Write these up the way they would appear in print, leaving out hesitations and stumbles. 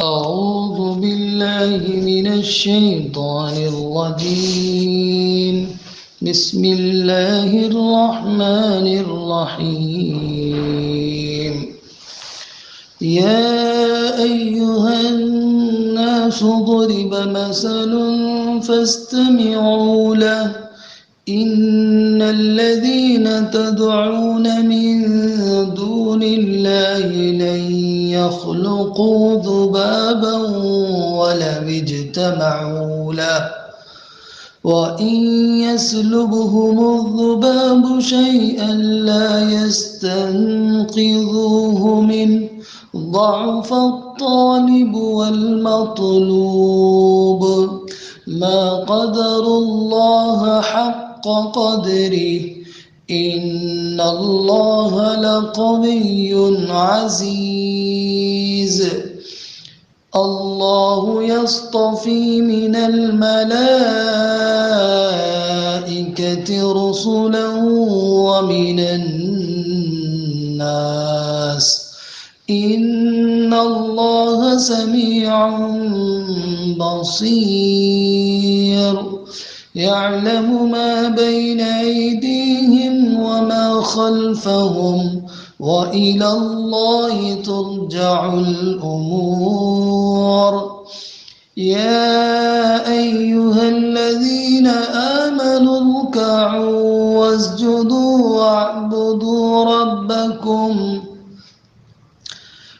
أعوذ بالله من الشيطان الرجيم. بسم الله الرحمن الرحيم. يا أيها الناس ضرب مثل فاستمعوا له. إن الذين تدعون من دون الله لن يخلقوا ذبابا ولو اجتمعوا له وإن يسلبهم الذباب شيئا لا يستنقذوه منه ضعف الطالب والمطلوب ما قدروا الله حق قدره إن الله لقوي عزيز. الله يصطفي من الملائكة رسلا ومن الناس إن الله سميع بصير. يعلم ما بين أيديهم وما خلفهم وإلى الله ترجع الأمور. يا أيها الذين آمنوا اركعوا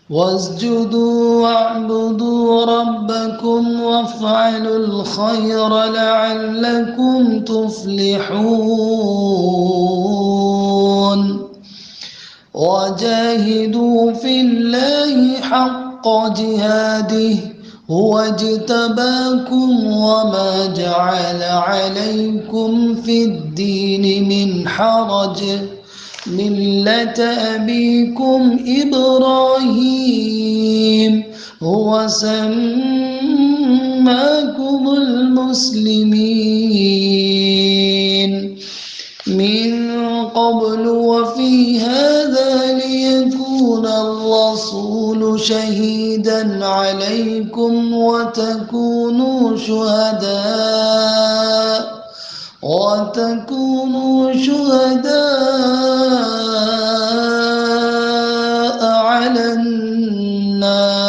واسجدوا واعبدوا ربكم وافعلوا الخير لعلكم تفلحون. وجاهدوا في الله حق جهاده هو اجتباكم وما جعل عليكم في الدين من حرج ملة أبيكم إبراهيم هو سماكم المسلمين من قبل وفي هذا ليكون الرسول شهيدا عليكم وتكونوا شهداء على الناس.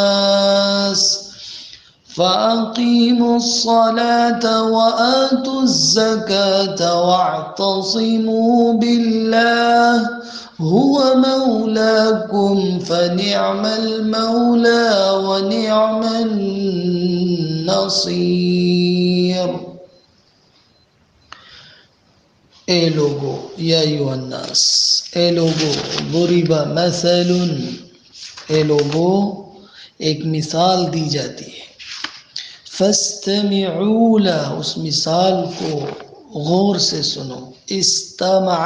فأقيموا الصلاة وآتوا الزكاة واعتصموا بالله هو مولاكم فنعم المولى ونعم النصير. اے لوگو یا ایھا الناس، اے لوگو ضرب مثل، اے لوگو ایک مثال دی جاتی ہے، فاستمعوا لہ، اس مثال کو غور سے سنو. استمع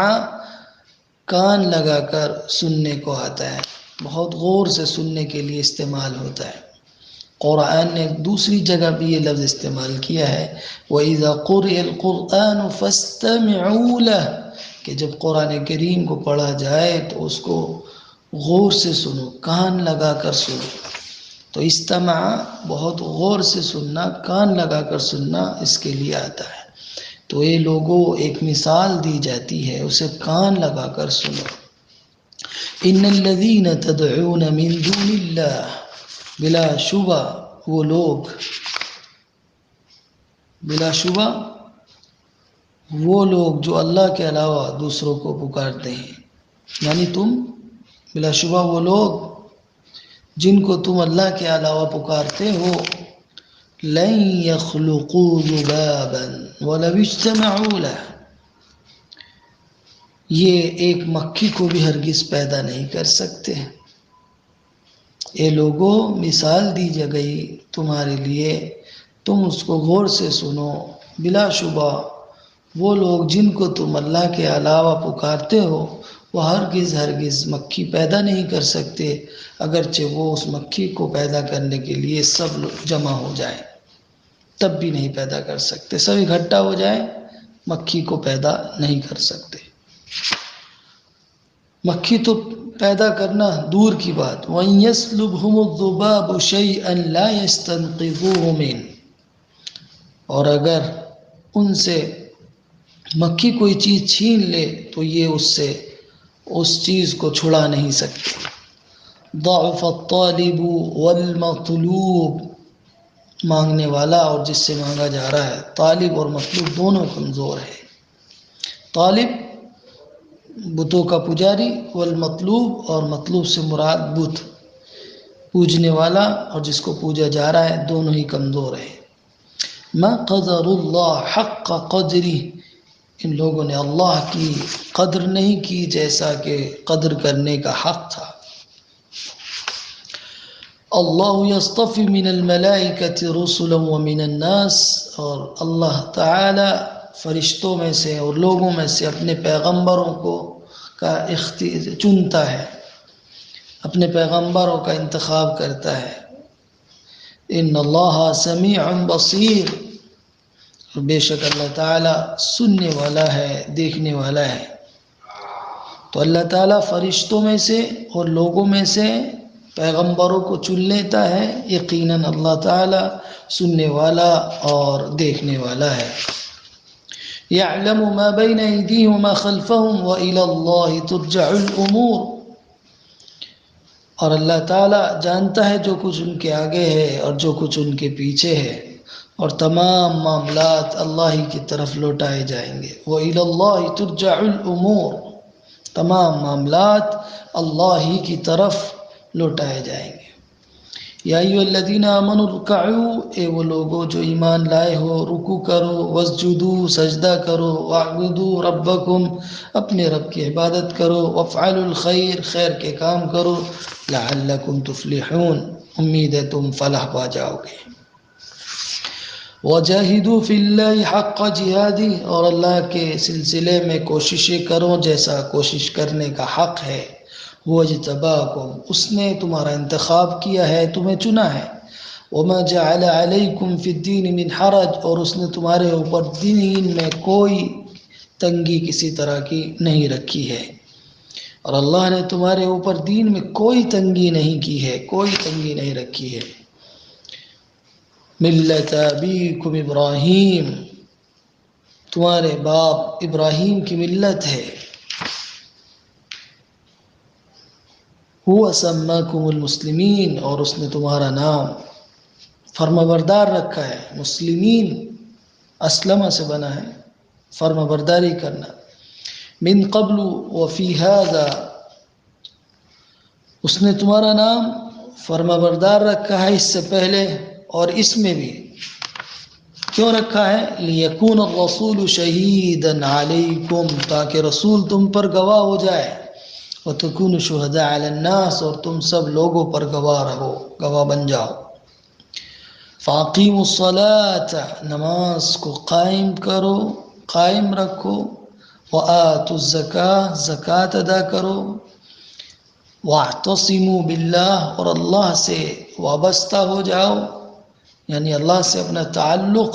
کان لگا کر سننے کو آتا ہے، بہت غور سے سننے کے لیے استعمال ہوتا ہے. قرآن نے دوسری جگہ بھی یہ لفظ استعمال کیا ہے، وَإِذَا قُرِئَ الْقُرْآنُ فَاسْتَمِعُوا لَهُ، کہ جب قرآن کریم کو پڑھا جائے تو اس کو غور سے سنو، کان لگا کر سنو. تو استمع بہت غور سے سننا، کان لگا کر سننا اس کے لیے آتا ہے. تو یہ لوگوں ایک مثال دی جاتی ہے، اسے کان لگا کر سنو. ان الذین تدعون من دون اللہ، بلا شبہ وہ لوگ جو اللہ کے علاوہ دوسروں کو پکارتے ہیں، یعنی تم بلا شبہ وہ لوگ جن کو تم اللہ کے علاوہ پکارتے ہو، لن يخلقوا ذبابا ولو اجتمعوا له، یہ ایک مکھی کو بھی ہرگز پیدا نہیں کر سکتے. اے لوگوں مثال دی گئی تمہارے لیے، تم اس کو غور سے سنو. بلا شبہ وہ لوگ جن کو تم اللہ کے علاوہ پکارتے ہو وہ ہرگز مکھی پیدا نہیں کر سکتے، اگرچہ وہ اس مکھی کو پیدا کرنے کے لیے سب لوگ جمع ہو جائیں تب بھی نہیں پیدا کر سکتے. سب اکٹھا ہو جائیں مکھی کو پیدا نہیں کر سکتے. مکھی تو پیدا کرنا دور کی بات، وَإِن يَسْلُبْهُمُ الذُّبَابُ شَيْئًا لَا يَسْتَنقِذُوهُ مِنْهُ، اور اگر ان سے مکھی کوئی چیز چھین لے تو یہ اس چیز کو چھڑا نہیں سکتے۔ ضعف الطالب والمطلوب، مانگنے والا اور جس سے مانگا جا رہا ہے، طالب اور مطلوب دونوں کمزور ہے۔ طالب بتوں کا پجاری، والمطلوب اور مطلوب سے مراد بت، پوجنے والا اور جس کو پوجا جا رہا ہے، دونوں ہی کمزور ہیں۔ ما قدر اللہ حق قدری، ان لوگوں نے اللہ کی قدر نہیں کی جیسا کہ قدر کرنے کا حق تھا۔ اللہ یصطفی من الملائکۃ رسلا ومن الناس، اور اللہ تعالی فرشتوں میں سے اور لوگوں میں سے اپنے پیغمبروں کو چنتا ہے، اپنے پیغمبروں کا انتخاب کرتا ہے۔ ان اللہ سمیع بصیر، بے شک اللہ تعالیٰ سننے والا ہے، دیکھنے والا ہے۔ تو اللہ تعالیٰ فرشتوں میں سے اور لوگوں میں سے پیغمبروں کو چن لیتا ہے، یقیناً اللہ تعالیٰ سننے والا اور دیکھنے والا ہے۔ یعلم ما بین ایدیہم وما خلفہم وإلی اللہ ترجع الامور، اور اللہ تعالیٰ جانتا ہے جو کچھ ان کے آگے ہے اور جو کچھ ان کے پیچھے ہے، اور تمام معاملات اللہ ہی کی طرف لوٹائے جائیں گے۔ وإلی اللہ ترجع الامور، تمام معاملات اللہ ہی کی طرف لوٹائے جائیں گے۔ یا ایھا الذین آمنوا ارکعوا، اے وہ لوگو جو ایمان لائے ہو، رکوع کرو، واسجدوا، سجدہ کرو، واعبدوا ربکم، اپنے رب کی عبادت کرو، وافعلوا الخیر، خیر کے کام کرو، لعلکم تفلحون، امید ہے تم فلاح پا جاؤ گے۔ وجاہدوا فی اللہ حق جہادہ، اور اللہ کے سلسلے میں کوششیں کرو جیسا کوشش کرنے کا حق ہے۔ وہ اجتباکم، اس نے تمہارا انتخاب کیا ہے، تمہیں چنا ہے۔ وما جعل علیکم فی الدین من حرج، اور اس نے تمہارے اوپر دین میں کوئی تنگی کسی طرح کی نہیں رکھی ہے، اور اللہ نے تمہارے اوپر دین میں کوئی تنگی نہیں کی ہے، کوئی تنگی نہیں رکھی ہے۔ ملت ابیکم ابراہیم، تمہارے باپ ابراہیم کی ملت ہے۔ هو سماکم المسلمین، اور اس نے تمہارا نام فرمانبردار رکھا ہے۔ مسلمین اسلمہ سے بنا ہے، فرمانبرداری کرنا۔ من قبل وفی ھذا، اس نے تمہارا نام فرمانبردار رکھا ہے اس سے پہلے اور اس میں بھی۔ کیوں رکھا ہے؟ لیکون الرسول شہیدا علیکم، تاکہ رسول تم پر گواہ ہو جائے، وتکونوا شہداء علی الناس، اور تم سب لوگوں پر گواہ رہو، گواہ بن جاؤ۔ فاقیموا الصلاۃ، نماز کو قائم کرو، قائم رکھو۔ وآتوا الزکاۃ، زکوٰۃ ادا کرو۔ واعتصموا باللہ، اور اللہ سے وابستہ ہو جاؤ، یعنی اللہ سے اپنا تعلق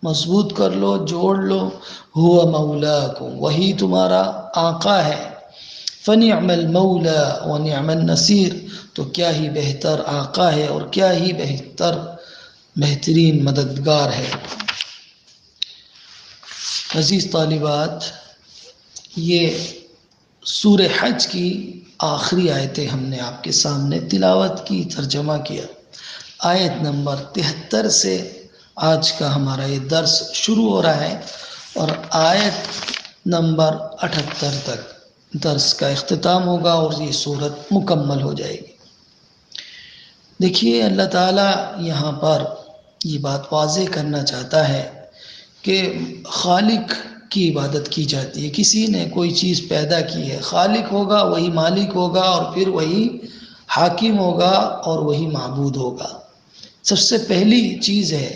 مضبوط کر لو، جوڑ لو۔ هو مولاکم، وہی تمہارا آقا ہے۔ فنعم المولا ونعم النصیر، تو کیا ہی بہتر آقا ہے اور کیا ہی بہترین مددگار ہے۔ عزیز طالبات، یہ سورہ حج کی آخری آیتیں ہم نے آپ کے سامنے تلاوت کی، ترجمہ کیا۔ آیت نمبر 73 سے آج کا ہمارا یہ درس شروع ہو رہا ہے، اور آیت نمبر 78 تک درس کا اختتام ہوگا اور یہ سورت مکمل ہو جائے گی۔ دیکھیے، اللہ تعالیٰ یہاں پر یہ بات واضح کرنا چاہتا ہے کہ خالق کی عبادت کی جاتی ہے۔ کسی نے کوئی چیز پیدا کی ہے، خالق ہوگا وہی مالک ہوگا، اور پھر وہی حاکم ہوگا اور وہی معبود ہوگا۔ سب سے پہلی چیز ہے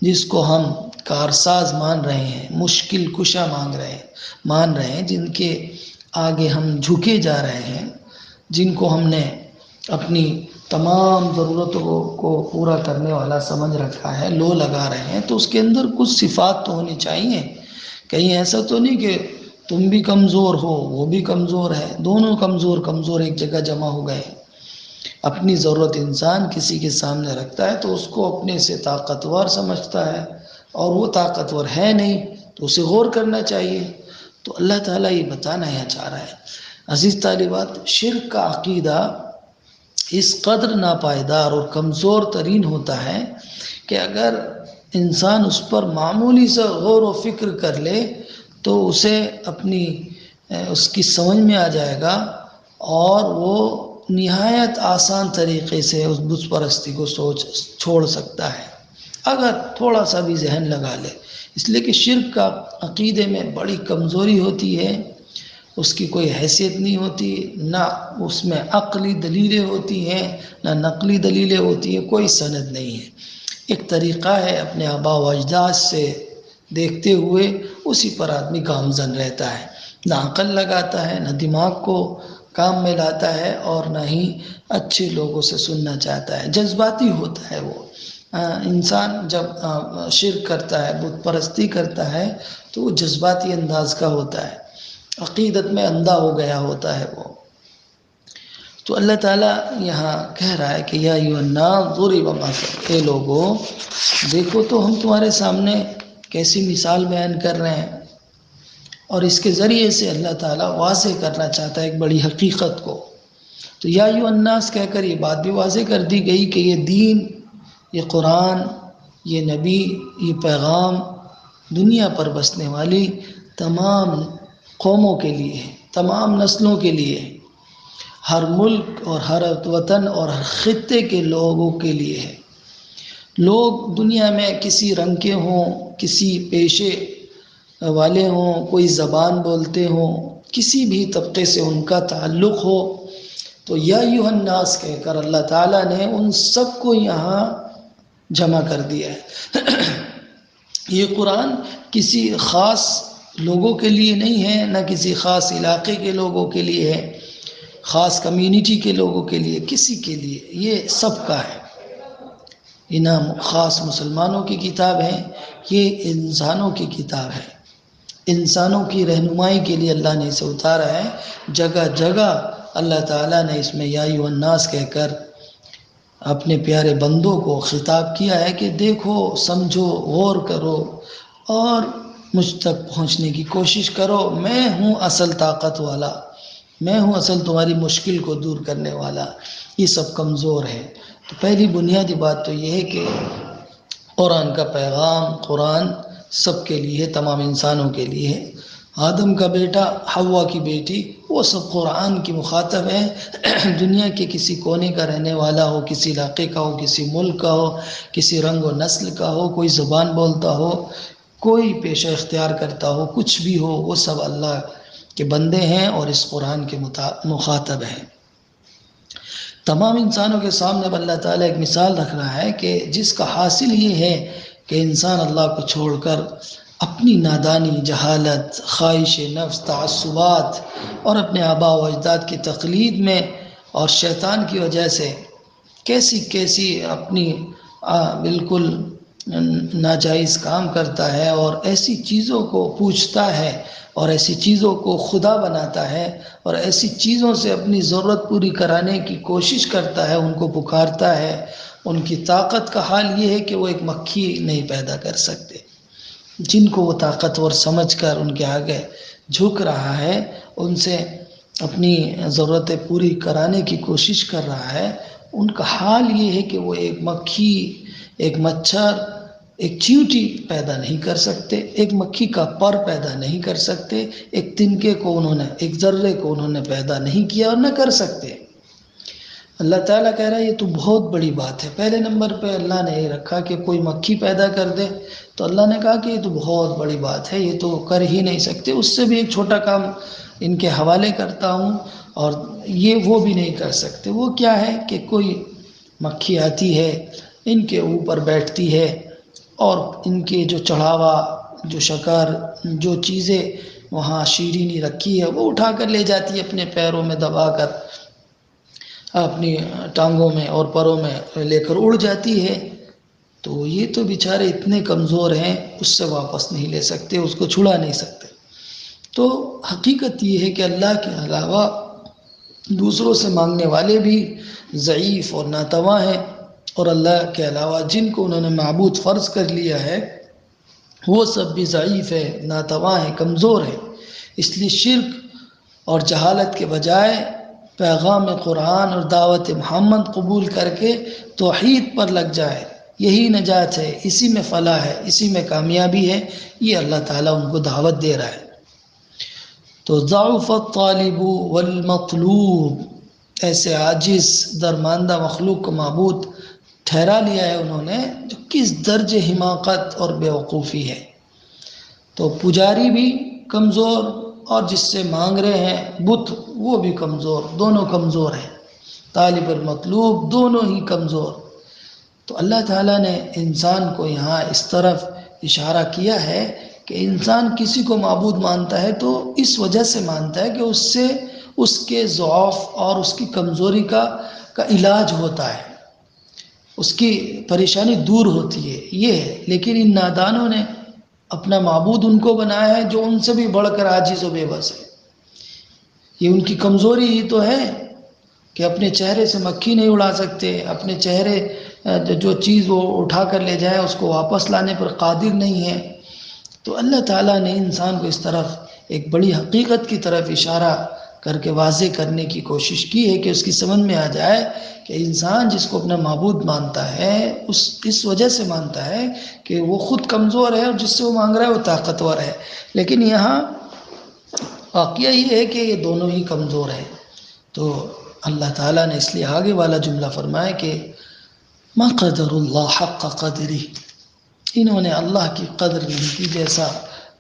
جس کو ہم کارساز مان رہے ہیں، مشکل کشا مان رہے ہیں، جن کے آگے ہم جھکے جا رہے ہیں، جن کو ہم نے اپنی تمام ضرورتوں کو پورا کرنے والا سمجھ رکھا ہے، لو لگا رہے ہیں، تو اس کے اندر کچھ صفات تو ہونی چاہیے۔ کہیں ایسا تو نہیں کہ تم بھی کمزور ہو، وہ بھی کمزور ہے، دونوں کمزور ایک جگہ جمع ہو گئے۔ اپنی ضرورت انسان کسی کے سامنے رکھتا ہے تو اس کو اپنے سے طاقتور سمجھتا ہے، اور وہ طاقتور ہے نہیں تو اسے غور کرنا چاہیے۔ تو اللہ تعالیٰ یہ بتانا یہاں چاہ رہا ہے، عزیز طالبات، شرک کا عقیدہ اس قدر ناپائیدار اور کمزور ترین ہوتا ہے کہ اگر انسان اس پر معمولی سا غور و فکر کر لے تو اسے اس کی سمجھ میں آ جائے گا، اور وہ نہایت آسان طریقے سے اس بت پرستی کو چھوڑ سکتا ہے اگر تھوڑا سا بھی ذہن لگا لے۔ اس لیے کہ شرک کا عقیدے میں بڑی کمزوری ہوتی ہے، اس کی کوئی حیثیت نہیں ہوتی، نہ اس میں عقلی دلیلیں ہوتی ہیں نہ نقلی دلیلیں ہوتی ہیں، کوئی سند نہیں ہے۔ ایک طریقہ ہے اپنے آباء و اجداد سے دیکھتے ہوئے اسی پر آدمی گامزن رہتا ہے، نہ عقل لگاتا ہے، نہ دماغ کو کام میں لاتا ہے، اور نہ ہی اچھے لوگوں سے سننا چاہتا ہے، جذباتی ہوتا ہے وہ انسان۔ جب شرک کرتا ہے، بت پرستی کرتا ہے، تو وہ جذباتی انداز کا ہوتا ہے، عقیدت میں اندھا ہو گیا ہوتا ہے وہ۔ تو اللہ تعالیٰ یہاں کہہ رہا ہے کہ یا ایھا الناس ضرب مثل، اے لوگو دیکھو تو ہم تمہارے سامنے کیسی مثال بیان کر رہے ہیں، اور اس کے ذریعے سے اللہ تعالیٰ واضح کرنا چاہتا ہے ایک بڑی حقیقت کو۔ تو یا ایھا الناس کہہ کر یہ بات بھی واضح کر دی گئی کہ یہ دین، یہ قرآن، یہ نبی، یہ پیغام دنیا پر بسنے والی تمام قوموں کے لیے ہے، تمام نسلوں کے لیے ہے، ہر ملک اور ہر وطن اور ہر خطے کے لوگوں کے لیے ہے۔ لوگ دنیا میں کسی رنگ کے ہوں، کسی پیشے والے ہوں، کوئی زبان بولتے ہوں، کسی بھی طبقے سے ان کا تعلق ہو، تو یا ایھا الناس کہہ کر اللہ تعالیٰ نے ان سب کو یہاں جمع کر دیا ہے۔ یہ قرآن کسی خاص لوگوں کے لیے نہیں ہے، نہ کسی خاص علاقے کے لوگوں کے لیے ہے، خاص کمیونٹی کے لوگوں کے لیے، کسی کے لیے، یہ سب کا ہے۔ یہ نہ خاص مسلمانوں کی کتاب ہے، یہ انسانوں کی کتاب ہے، انسانوں کی رہنمائی کے لیے اللہ نے اسے اتارا ہے۔ جگہ جگہ اللہ تعالیٰ نے اس میں یا ایھا الناس کہہ کر اپنے پیارے بندوں کو خطاب کیا ہے کہ دیکھو، سمجھو، غور کرو اور مجھ تک پہنچنے کی کوشش کرو۔ میں ہوں اصل طاقت والا، میں ہوں اصل تمہاری مشکل کو دور کرنے والا، یہ سب کمزور ہے۔ تو پہلی بنیادی بات تو یہ ہے کہ قرآن کا پیغام، قرآن سب کے لیے، تمام انسانوں کے لیے ہے۔ آدم کا بیٹا، حوا کی بیٹی، وہ سب قرآن کی مخاطب ہیں۔ دنیا کے کسی کونے کا رہنے والا ہو، کسی علاقے کا ہو، کسی ملک کا ہو، کسی رنگ و نسل کا ہو، کوئی زبان بولتا ہو، کوئی پیشہ اختیار کرتا ہو، کچھ بھی ہو، وہ سب اللہ کے بندے ہیں اور اس قرآن کے مخاطب ہیں۔ تمام انسانوں کے سامنے اب اللہ تعالیٰ ایک مثال رکھ رہا ہے کہ جس کا حاصل یہ ہے کہ انسان اللہ کو چھوڑ کر اپنی نادانی، جہالت، خواہش نفس، تعصبات اور اپنے آباء و اجداد کی تقلید میں اور شیطان کی وجہ سے کیسی اپنی بالکل ناجائز کام کرتا ہے، اور ایسی چیزوں کو پوچھتا ہے اور ایسی چیزوں کو خدا بناتا ہے، اور ایسی چیزوں سے اپنی ضرورت پوری کرانے کی کوشش کرتا ہے، ان کو پکارتا ہے۔ ان کی طاقت کا حال یہ ہے کہ وہ ایک مکھی نہیں پیدا کر سکتے۔ جن کو وہ طاقتور سمجھ کر ان کے آگے جھک رہا ہے، ان سے اپنی ضرورتیں پوری کرانے کی کوشش کر رہا ہے، ان کا حال یہ ہے کہ وہ ایک مکھی، ایک مچھر، ایک چیونٹی پیدا نہیں کر سکتے، ایک مکھی کا پر پیدا نہیں کر سکتے، ایک تنکے کو ایک ذرے کو انہوں نے پیدا نہیں کیا اور نہ کر سکتے۔ اللہ تعالیٰ کہہ رہا ہے یہ تو بہت بڑی بات ہے۔ پہلے نمبر پہ اللہ نے یہ رکھا کہ کوئی مکھی پیدا کر دے، تو اللہ نے کہا کہ یہ تو بہت بڑی بات ہے، یہ تو کر ہی نہیں سکتے۔ اس سے بھی ایک چھوٹا کام ان کے حوالے کرتا ہوں، اور یہ وہ بھی نہیں کر سکتے۔ وہ کیا ہے کہ کوئی مکھی آتی ہے، ان کے اوپر بیٹھتی ہے، اور ان کے جو چڑھاوا، جو شکر، جو چیزیں وہاں شیرینی رکھی ہے، وہ اٹھا کر لے جاتی ہے، اپنے پیروں میں دبا کر، اپنی ٹانگوں میں اور پروں میں لے کر اڑ جاتی ہے۔ تو یہ تو بیچارے اتنے کمزور ہیں، اس سے واپس نہیں لے سکتے، اس کو چھڑا نہیں سکتے۔ تو حقیقت یہ ہے کہ اللہ کے علاوہ دوسروں سے مانگنے والے بھی ضعیف اور ناتواں ہیں، اور اللہ کے علاوہ جن کو انہوں نے معبود فرض کر لیا ہے وہ سب بھی ضعیف ہے، ناتواں ہے، کمزور ہے۔ اس لیے شرک اور جہالت کے بجائے پیغام قرآن اور دعوت محمد قبول کر کے توحید پر لگ جائے، یہی نجات ہے، اسی میں فلاح ہے، اسی میں کامیابی ہے، یہ اللہ تعالیٰ ان کو دعوت دے رہا ہے۔ تو ضعف الطالب والمطلوب، ایسے عاجز درماندہ مخلوق کو معبود ٹھہرا لیا ہے انہوں نے، جو کس درجے حماقت اور بیوقوفی ہے۔ تو پجاری بھی کمزور اور جس سے مانگ رہے ہیں بت وہ بھی کمزور، دونوں کمزور ہیں، طالب المطلوب دونوں ہی کمزور۔ تو اللہ تعالیٰ نے انسان کو یہاں اس طرف اشارہ کیا ہے کہ انسان کسی کو معبود مانتا ہے تو اس وجہ سے مانتا ہے کہ اس سے اس کے ضعف اور اس کی کمزوری کا علاج ہوتا ہے، اس کی پریشانی دور ہوتی ہے، یہ ہے۔ لیکن ان نادانوں نے اپنا معبود ان کو بنایا ہے جو ان سے بھی بڑھ کر عاجز و بے بس ہے۔ یہ ان کی کمزوری ہی تو ہے کہ اپنے چہرے سے مکھی نہیں اڑا سکتے، اپنے چہرے جو چیز وہ اٹھا کر لے جائیں اس کو واپس لانے پر قادر نہیں ہے۔ تو اللہ تعالیٰ نے انسان کو اس طرف ایک بڑی حقیقت کی طرف اشارہ کر کے واضح کرنے کی کوشش کی ہے کہ اس کی سمجھ میں آ جائے کہ انسان جس کو اپنا معبود مانتا ہے اس وجہ سے مانتا ہے کہ وہ خود کمزور ہے اور جس سے وہ مانگ رہا ہے وہ طاقتور ہے۔ لیکن یہاں واقعہ یہ ہے کہ یہ دونوں ہی کمزور ہیں۔ تو اللہ تعالیٰ نے اس لیے آگے والا جملہ فرمایا کہ ما قدر اللہ حق قدری، انہوں نے اللہ کی قدر نہیں کی جیسا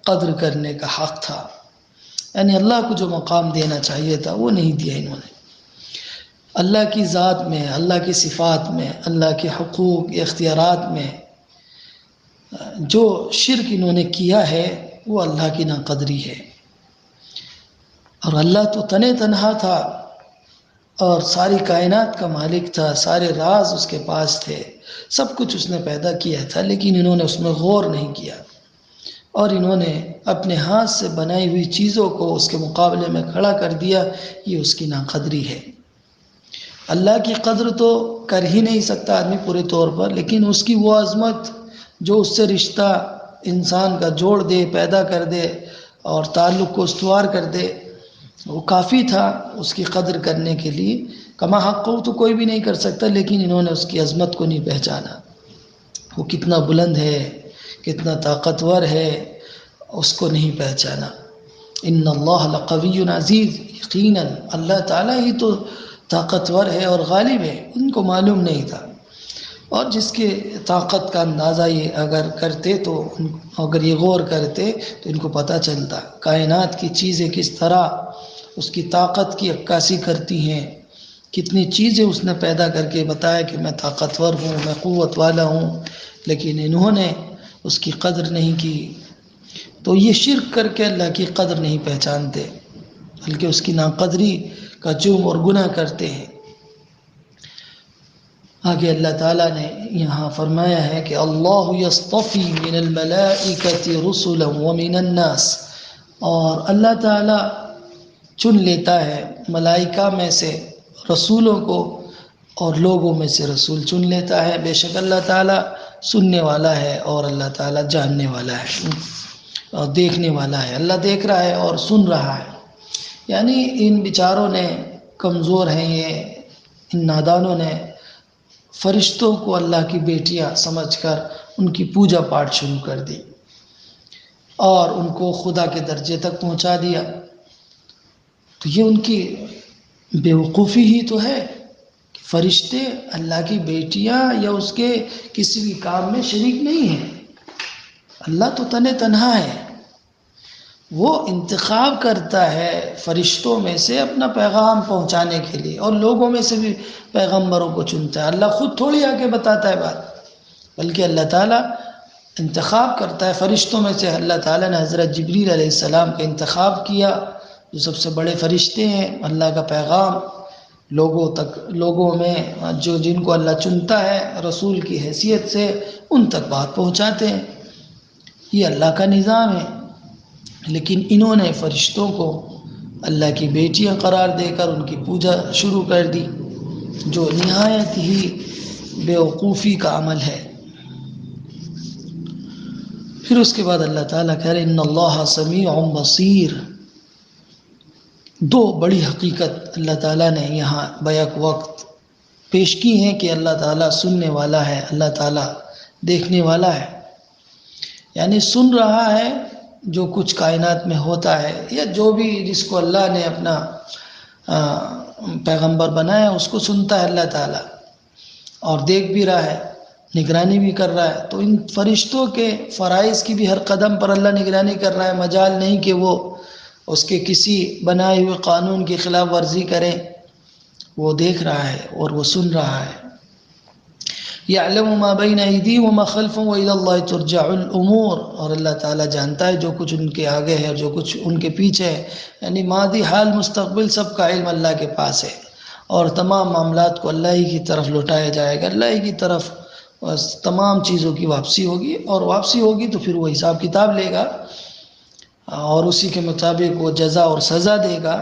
قدر کرنے کا حق تھا، یعنی اللہ کو جو مقام دینا چاہیے تھا وہ نہیں دیا انہوں نے۔ اللہ کی ذات میں، اللہ کی صفات میں، اللہ کے حقوق اختیارات میں جو شرک انہوں نے کیا ہے وہ اللہ کی ناقدری ہے۔ اور اللہ تو تنہا تھا اور ساری کائنات کا مالک تھا، سارے راز اس کے پاس تھے، سب کچھ اس نے پیدا کیا تھا، لیکن انہوں نے اس میں غور نہیں کیا اور انہوں نے اپنے ہاتھ سے بنائی ہوئی چیزوں کو اس کے مقابلے میں کھڑا کر دیا، یہ اس کی ناقدری ہے۔ اللہ کی قدر تو کر ہی نہیں سکتا آدمی پورے طور پر، لیکن اس کی وہ عظمت جو اس سے رشتہ انسان کا جوڑ دے، پیدا کر دے اور تعلق کو استوار کر دے، وہ کافی تھا اس کی قدر کرنے کے لیے۔ کما حق تو کوئی بھی نہیں کر سکتا، لیکن انہوں نے اس کی عظمت کو نہیں پہچانا، وہ کتنا بلند ہے، کتنا طاقتور ہے، اس کو نہیں پہچانا۔ ان اللہ لقوی عزیز، یقیناً اللہ تعالیٰ ہی تو طاقتور ہے اور غالب ہے، ان کو معلوم نہیں تھا۔ اور جس کے طاقت کا اندازہ یہ اگر کرتے تو اگر یہ غور کرتے تو ان کو پتہ چلتا کائنات کی چیزیں کس طرح اس کی طاقت کی عکاسی کرتی ہیں، کتنی چیزیں اس نے پیدا کر کے بتایا کہ میں طاقتور ہوں، میں قوت والا ہوں، لیکن انہوں نے اس کی قدر نہیں کی۔ تو یہ شرک کر کے اللہ کی قدر نہیں پہچانتے، بلکہ اس کی ناقدری کا جرم اور گناہ کرتے ہیں۔ آگے اللہ تعالیٰ نے یہاں فرمایا ہے کہ اللہ یصطفی من الملائکۃ رسلا ومن الناس، اور اللہ تعالیٰ چن لیتا ہے ملائکہ میں سے رسولوں کو اور لوگوں میں سے رسول چن لیتا ہے۔ بے شک اللہ تعالیٰ سننے والا ہے اور اللہ تعالیٰ جاننے والا ہے اور دیکھنے والا ہے، اللہ دیکھ رہا ہے اور سن رہا ہے۔ یعنی ان بیچاروں نے، کمزور ہیں یہ، ان نادانوں نے فرشتوں کو اللہ کی بیٹیاں سمجھ کر ان کی پوجا پاٹ شروع کر دی اور ان کو خدا کے درجے تک پہنچا دیا۔ تو یہ ان کی بیوقوفی ہی تو ہے کہ فرشتے اللہ کی بیٹیاں یا اس کے کسی بھی کام میں شریک نہیں ہیں۔ اللہ تو تنہا ہے، وہ انتخاب کرتا ہے فرشتوں میں سے اپنا پیغام پہنچانے کے لیے، اور لوگوں میں سے بھی پیغمبروں کو چنتا ہے۔ اللہ خود تھوڑی آ کے بتاتا ہے بات، بلکہ اللہ تعالیٰ انتخاب کرتا ہے فرشتوں میں سے۔ اللہ تعالیٰ نے حضرت جبریل علیہ السلام کا انتخاب کیا، جو سب سے بڑے فرشتے ہیں، اللہ کا پیغام لوگوں میں جو جن کو اللہ چنتا ہے رسول کی حیثیت سے، ان تک بات پہنچاتے ہیں۔ یہ اللہ کا نظام ہے۔ لیکن انہوں نے فرشتوں کو اللہ کی بیٹیاں قرار دے کر ان کی پوجا شروع کر دی، جو نہایت ہی بیوقوفی کا عمل ہے۔ پھر اس کے بعد اللہ تعالیٰ کہہ رہے ان اللہ سمیع بصیر۔ دو بڑی حقیقت اللہ تعالیٰ نے یہاں بیک وقت پیش کی ہیں کہ اللہ تعالیٰ سننے والا ہے، اللہ تعالیٰ دیکھنے والا ہے، یعنی سن رہا ہے جو کچھ کائنات میں ہوتا ہے، یا جو بھی جس کو اللہ نے اپنا پیغمبر بنایا اس کو سنتا ہے اللہ تعالیٰ، اور دیکھ بھی رہا ہے، نگرانی بھی کر رہا ہے۔ تو ان فرشتوں کے فرائض کی بھی ہر قدم پر اللہ نگرانی کر رہا ہے، مجال نہیں کہ وہ اس کے کسی بنائے ہوئے قانون کی خلاف ورزی کریں، وہ دیکھ رہا ہے اور وہ سن رہا ہے۔ یعلم ما بین ایدیہم وما خلفہم والی اللہ ترجع الامور، اور اللہ تعالیٰ جانتا ہے جو کچھ ان کے آگے ہے اور جو کچھ ان کے پیچھے ہے، یعنی ماضی حال مستقبل سب کا علم اللہ کے پاس ہے، اور تمام معاملات کو اللہ ہی کی طرف لوٹایا جائے گا، اللہ ہی کی طرف تمام چیزوں کی واپسی ہوگی، اور واپسی ہوگی تو پھر وہ حساب کتاب لے گا اور اسی کے مطابق وہ جزا اور سزا دے گا۔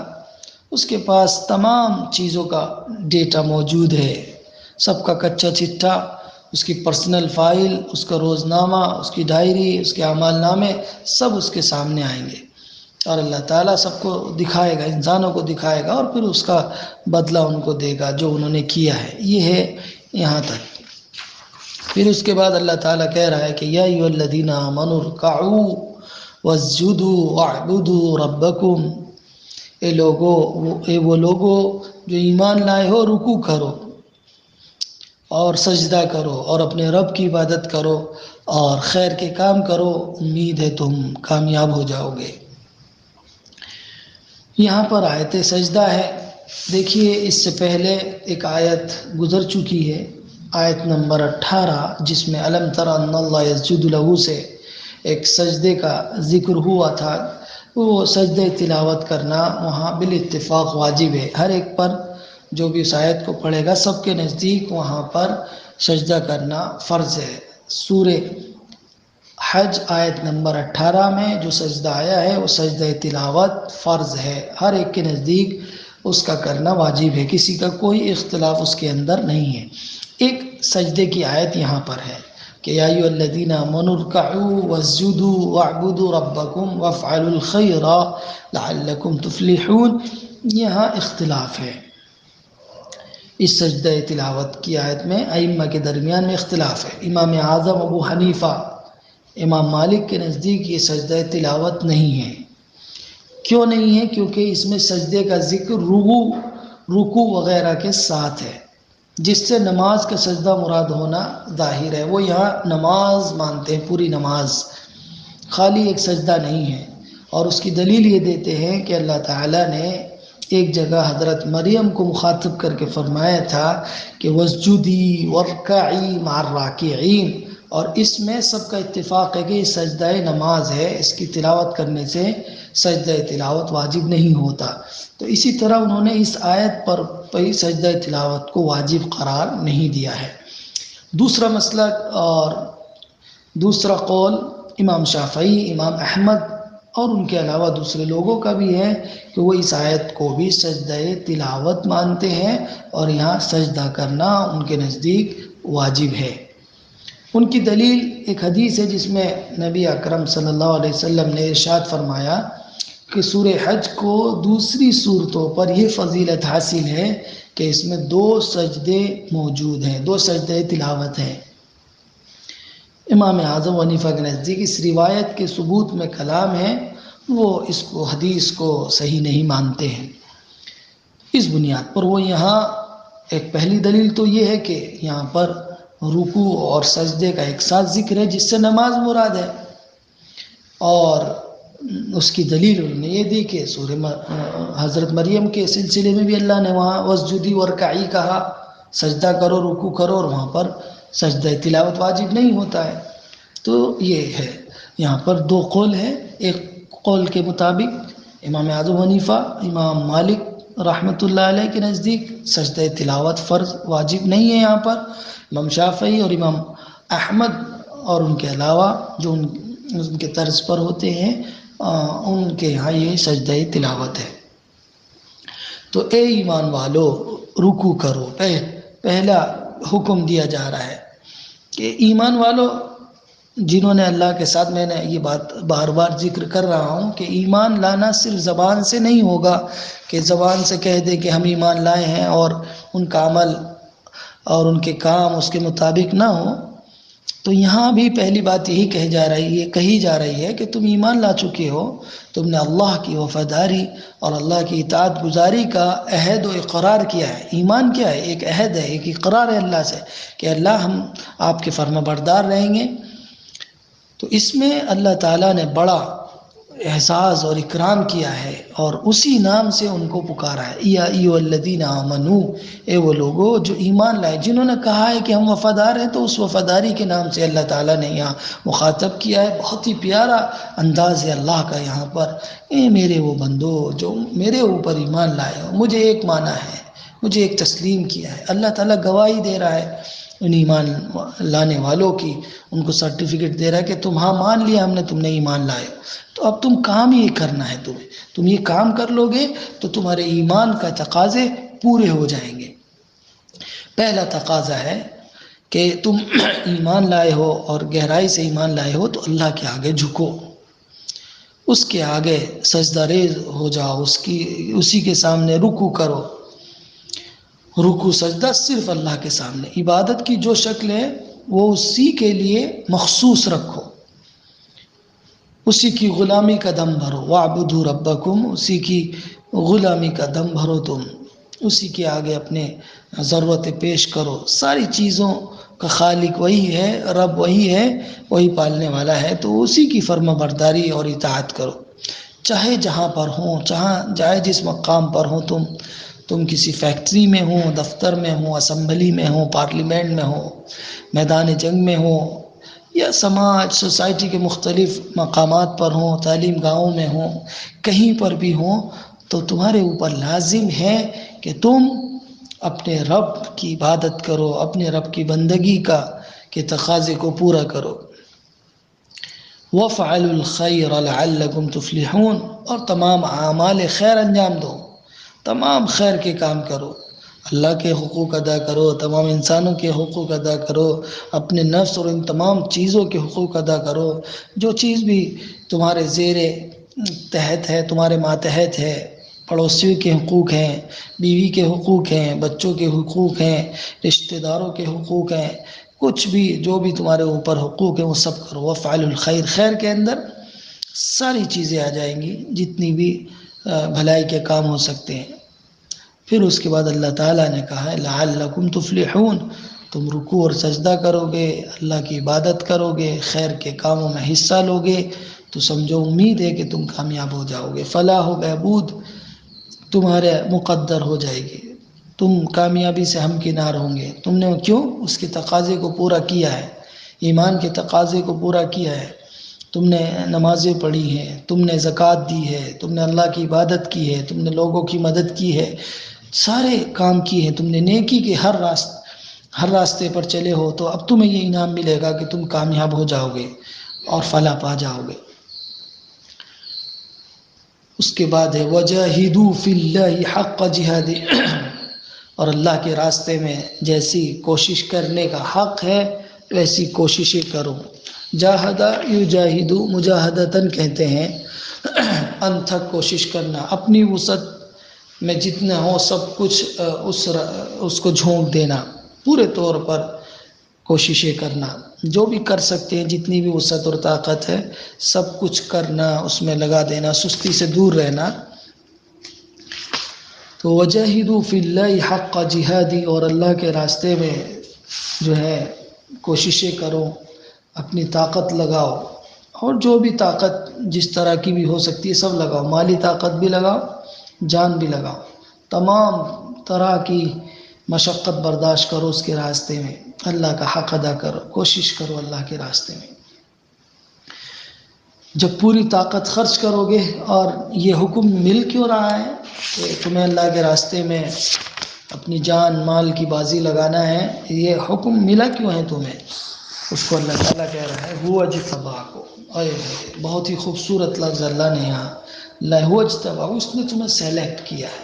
اس کے پاس تمام چیزوں کا ڈیٹا موجود ہے، سب کا کچا چٹھا، اس کی پرسنل فائل، اس کا روزنامہ، اس کی ڈائری، اس کے اعمال نامے، سب اس کے سامنے آئیں گے، اور اللہ تعالیٰ سب کو دکھائے گا، انسانوں کو دکھائے گا، اور پھر اس کا بدلہ ان کو دے گا جو انہوں نے کیا ہے۔ یہ ہے یہاں تک۔ پھر اس کے بعد اللہ تعالیٰ کہہ رہا ہے کہ یا ایھا الذین آمنوا ارکعوا واسجدوا واعبدوا ربکم، وہ لوگو جو ایمان لائے ہو، رکوع کرو اور سجدہ کرو اور اپنے رب کی عبادت کرو اور خیر کے کام کرو، امید ہے تم کامیاب ہو جاؤ گے۔ یہاں پر آیت سجدہ ہے۔ دیکھیے اس سے پہلے ایک آیت گزر چکی ہے، آیت نمبر 18، جس میں الم تر ان اللہ یسجد لہ سے ایک سجدے کا ذکر ہوا تھا۔ وہ سجدہ تلاوت کرنا وہاں بالاتفاق واجب ہے، ہر ایک پر جو بھی اس آیت کو پڑھے گا سب کے نزدیک وہاں پر سجدہ کرنا فرض ہے۔ سورہ حج آیت نمبر 18 میں جو سجدہ آیا ہے وہ سجدہ تلاوت فرض ہے، ہر ایک کے نزدیک اس کا کرنا واجب ہے، کسی کا کوئی اختلاف اس کے اندر نہیں ہے۔ ایک سجدے کی آیت یہاں پر ہے کہ یا ایھا الذین آمنوا ارکعوا واسجدوا واعبدوا ربکم وافعلوا الخیر لعلکم تفلحون، یہاں اختلاف ہے۔ اس سجدہ تلاوت کی آیت میں ائمہ کے درمیان میں اختلاف ہے۔ امام اعظم ابو حنیفہ، امام مالک کے نزدیک یہ سجدہ تلاوت نہیں ہے۔ کیوں نہیں ہے؟ کیونکہ اس میں سجدے کا ذکر رکوع وغیرہ کے ساتھ ہے، جس سے نماز کا سجدہ مراد ہونا ظاہر ہے۔ وہ یہاں نماز مانتے ہیں، پوری نماز، خالی ایک سجدہ نہیں ہے۔ اور اس کی دلیل یہ دیتے ہیں کہ اللہ تعالیٰ نے ایک جگہ حضرت مریم کو مخاطب کر کے فرمایا تھا کہ واسجدی وارکعی مع الراکعین، اور اس میں سب کا اتفاق ہے کہ یہ سجدہ نماز ہے، اس کی تلاوت کرنے سے سجدہ تلاوت واجب نہیں ہوتا۔ تو اسی طرح انہوں نے اس آیت پر سجدہ تلاوت کو واجب قرار نہیں دیا ہے۔ دوسرا مسئلہ اور دوسرا قول امام شافعی، امام احمد اور ان کے علاوہ دوسرے لوگوں کا بھی ہے کہ وہ اس آیت کو بھی سجدہ تلاوت مانتے ہیں، اور یہاں سجدہ کرنا ان کے نزدیک واجب ہے۔ ان کی دلیل ایک حدیث ہے جس میں نبی اکرم صلی اللہ علیہ وسلم نے ارشاد فرمایا کہ سورہ حج کو دوسری صورتوں پر یہ فضیلت حاصل ہے کہ اس میں 2 سجدے موجود ہیں، 2 سجدے تلاوت ہیں۔ امام اعظم حنیفہ کے نزدیک اس روایت کے ثبوت میں کلام ہے، وہ اس کو حدیث کو صحیح نہیں مانتے ہیں۔ اس بنیاد پر وہ یہاں ایک پہلی دلیل تو یہ ہے کہ یہاں پر رکوع اور سجدے کا ایک ساتھ ذکر ہے جس سے نماز مراد ہے، اور اس کی دلیل انہوں نے یہ دی کہ سورہ حضرت مریم کے سلسلے میں بھی اللہ نے وہاں واسجدی وارکعی کہا، سجدہ کرو، رکوع کرو، اور وہاں پر سجدہ تلاوت واجب نہیں ہوتا ہے۔ تو یہ ہے، یہاں پر 2 قول ہیں۔ ایک قول کے مطابق امام اعظم حنیفہ، امام مالک رحمۃ اللہ علیہ کے نزدیک سجدہ تلاوت فرض واجب نہیں ہے یہاں پر۔ امام شافعی اور امام احمد اور ان کے علاوہ جو ان کے طرز پر ہوتے ہیں، ان کے یہاں یہ سجدہ تلاوت ہے۔ تو اے ایمان والو رکوع کرو، پہلا حکم دیا جا رہا ہے کہ ایمان والو جنہوں نے اللہ کے ساتھ، میں نے یہ بات بار بار ذکر کر رہا ہوں کہ ایمان لانا صرف زبان سے نہیں ہوگا کہ زبان سے کہہ دے کہ ہم ایمان لائے ہیں اور ان کا عمل اور ان کے کام اس کے مطابق نہ ہو۔ تو یہاں بھی پہلی بات یہی کہی جا رہی ہے کہ تم ایمان لا چکے ہو، تم نے اللہ کی وفاداری اور اللہ کی اطاعت گزاری کا عہد و اقرار کیا ہے۔ ایمان کیا ہے؟ ایک عہد ہے، ایک اقرار ہے اللہ سے کہ اللہ ہم آپ کے فرما بردار رہیں گے۔ تو اس میں اللہ تعالیٰ نے بڑا احساس اور اکرام کیا ہے اور اسی نام سے ان کو پکارا ہے، یا ایھا الذین آمنو، اے وہ لوگو جو ایمان لائے، جنہوں نے کہا ہے کہ ہم وفادار ہیں، تو اس وفاداری کے نام سے اللہ تعالیٰ نے یہاں مخاطب کیا ہے۔ بہت ہی پیارا انداز ہے اللہ کا یہاں پر، اے میرے وہ بندو جو میرے اوپر ایمان لائے ہو، مجھے ایک مانا ہے، مجھے ایک تسلیم کیا ہے۔ اللہ تعالیٰ گواہی دے رہا ہے ان ایمان لانے والوں کی، ان کو سرٹیفکیٹ دے رہا ہے کہ تم ہاں مان لیا ہم نے، تم نے ایمان لائے، تو اب تم کام یہ کرنا ہے، تم یہ کام کر لو گے تو تمہارے ایمان کا تقاضے پورے ہو جائیں گے۔ پہلا تقاضا ہے کہ تم ایمان لائے ہو اور گہرائی سے ایمان لائے ہو تو اللہ کے آگے جھکو، اس کے آگے سجدہ ریز ہو جاؤ، اسی کے سامنے رکوع کرو۔ رکوع سجدہ صرف اللہ کے سامنے، عبادت کی جو شکل ہے وہ اسی کے لیے مخصوص رکھو، اسی کی غلامی کا دم بھرو، وَاعْبُدُوا رَبَّكُمْ، اسی کی غلامی کا دم بھرو، تم اسی کے آگے اپنے ضرورتیں پیش کرو۔ ساری چیزوں کا خالق وہی ہے، رب وہی ہے، وہی پالنے والا ہے، تو اسی کی فرما برداری اور اطاعت کرو، چاہے جہاں پر ہوں، چاہے جس مقام پر ہوں، تم کسی فیکٹری میں ہو، دفتر میں ہو، اسمبلی میں ہو، پارلیمنٹ میں ہو، میدان جنگ میں ہو، یا سماج سوسائٹی کے مختلف مقامات پر ہوں، تعلیم گاہوں میں ہوں، کہیں پر بھی ہوں، تو تمہارے اوپر لازم ہے کہ تم اپنے رب کی عبادت کرو، اپنے رب کی بندگی کے تقاضے کو پورا کرو۔ وَافْعَلُوا الْخَيْرَ لَعَلَّكُمْ تُفْلِحُونَ، اور تمام اعمال خیر انجام دو، تمام خیر کے کام کرو، اللہ کے حقوق ادا کرو، تمام انسانوں کے حقوق ادا کرو، اپنے نفس اور ان تمام چیزوں کے حقوق ادا کرو، جو چیز بھی تمہارے زیر تحت ہے، تمہارے ماتحت ہے، پڑوسیوں کے حقوق ہیں، بیوی کے حقوق ہیں، بچوں کے حقوق ہیں، رشتہ داروں کے حقوق ہیں، کچھ بھی جو بھی تمہارے اوپر حقوق ہیں وہ سب کرو۔ وَافْعَلُوا الْخَيْرَ، خیر کے اندر ساری چیزیں آ جائیں گی، جتنی بھی بھلائی کے کام ہو سکتے ہیں۔ پھر اس کے بعد اللہ تعالیٰ نے کہا ہے لعلکم تفلحون، تم رکوع اور سجدہ کرو گے، اللہ کی عبادت کرو گے، خیر کے کاموں میں حصہ لو گے، تو سمجھو امید ہے کہ تم کامیاب ہو جاؤ گے، فلاح و بہبود تمہارے مقدر ہو جائے گی، تم کامیابی سے ہمکنار ہوں گے۔ تم نے کیوں؟ اس کے تقاضے کو پورا کیا ہے، ایمان کے تقاضے کو پورا کیا ہے، تم نے نمازیں پڑھی ہیں، تم نے زکوٰۃ دی ہے، تم نے اللہ کی عبادت کی ہے، تم نے لوگوں کی مدد کی ہے، سارے کام کیے ہیں، تم نے نیکی کے ہر راستے پر چلے ہو، تو اب تمہیں یہ انعام ملے گا کہ تم کامیاب ہو جاؤ گے اور فلاح پا جاؤ گے۔ اس کے بعد ہے وَجَاهِدُوا فِي اللَّهِ حَقَّ جِهَادِهِ، اور اللہ کے راستے میں جیسی کوشش کرنے کا حق ہے ویسی کوششیں کرو۔ جاہدہ یجاہد، مجاہدتاً کہتے ہیں انتھک کوشش کرنا، اپنی وسعت میں جتنا ہو سب کچھ اس کو جھونک دینا، پورے طور پر کوششیں کرنا، جو بھی کر سکتے ہیں، جتنی بھی وسعت اور طاقت ہے سب کچھ کرنا، اس میں لگا دینا، سستی سے دور رہنا۔ تو وجاہدوا فی اللہ حق جہادی، اور اللہ کے راستے میں جو ہے کوششیں کرو، اپنی طاقت لگاؤ، اور جو بھی طاقت جس طرح کی بھی ہو سکتی ہے سب لگاؤ، مالی طاقت بھی لگاؤ، جان بھی لگاؤ، تمام طرح کی مشقت برداشت کرو اس کے راستے میں، اللہ کا حق ادا کرو، کوشش کرو اللہ کے راستے میں۔ جب پوری طاقت خرچ کرو گے، اور یہ حکم مل کیوں رہا ہے کہ تمہیں اللہ کے راستے میں اپنی جان مال کی بازی لگانا ہے، یہ حکم ملا کیوں ہے تمہیں؟ اس کو اللہ تعالیٰ کہہ رہا ہے ہوا اجتباکم، اے بہت ہی خوبصورت لفظ اللہ نے یہاں، ہوا اجتباکم، اس نے تمہیں سلیکٹ کیا ہے،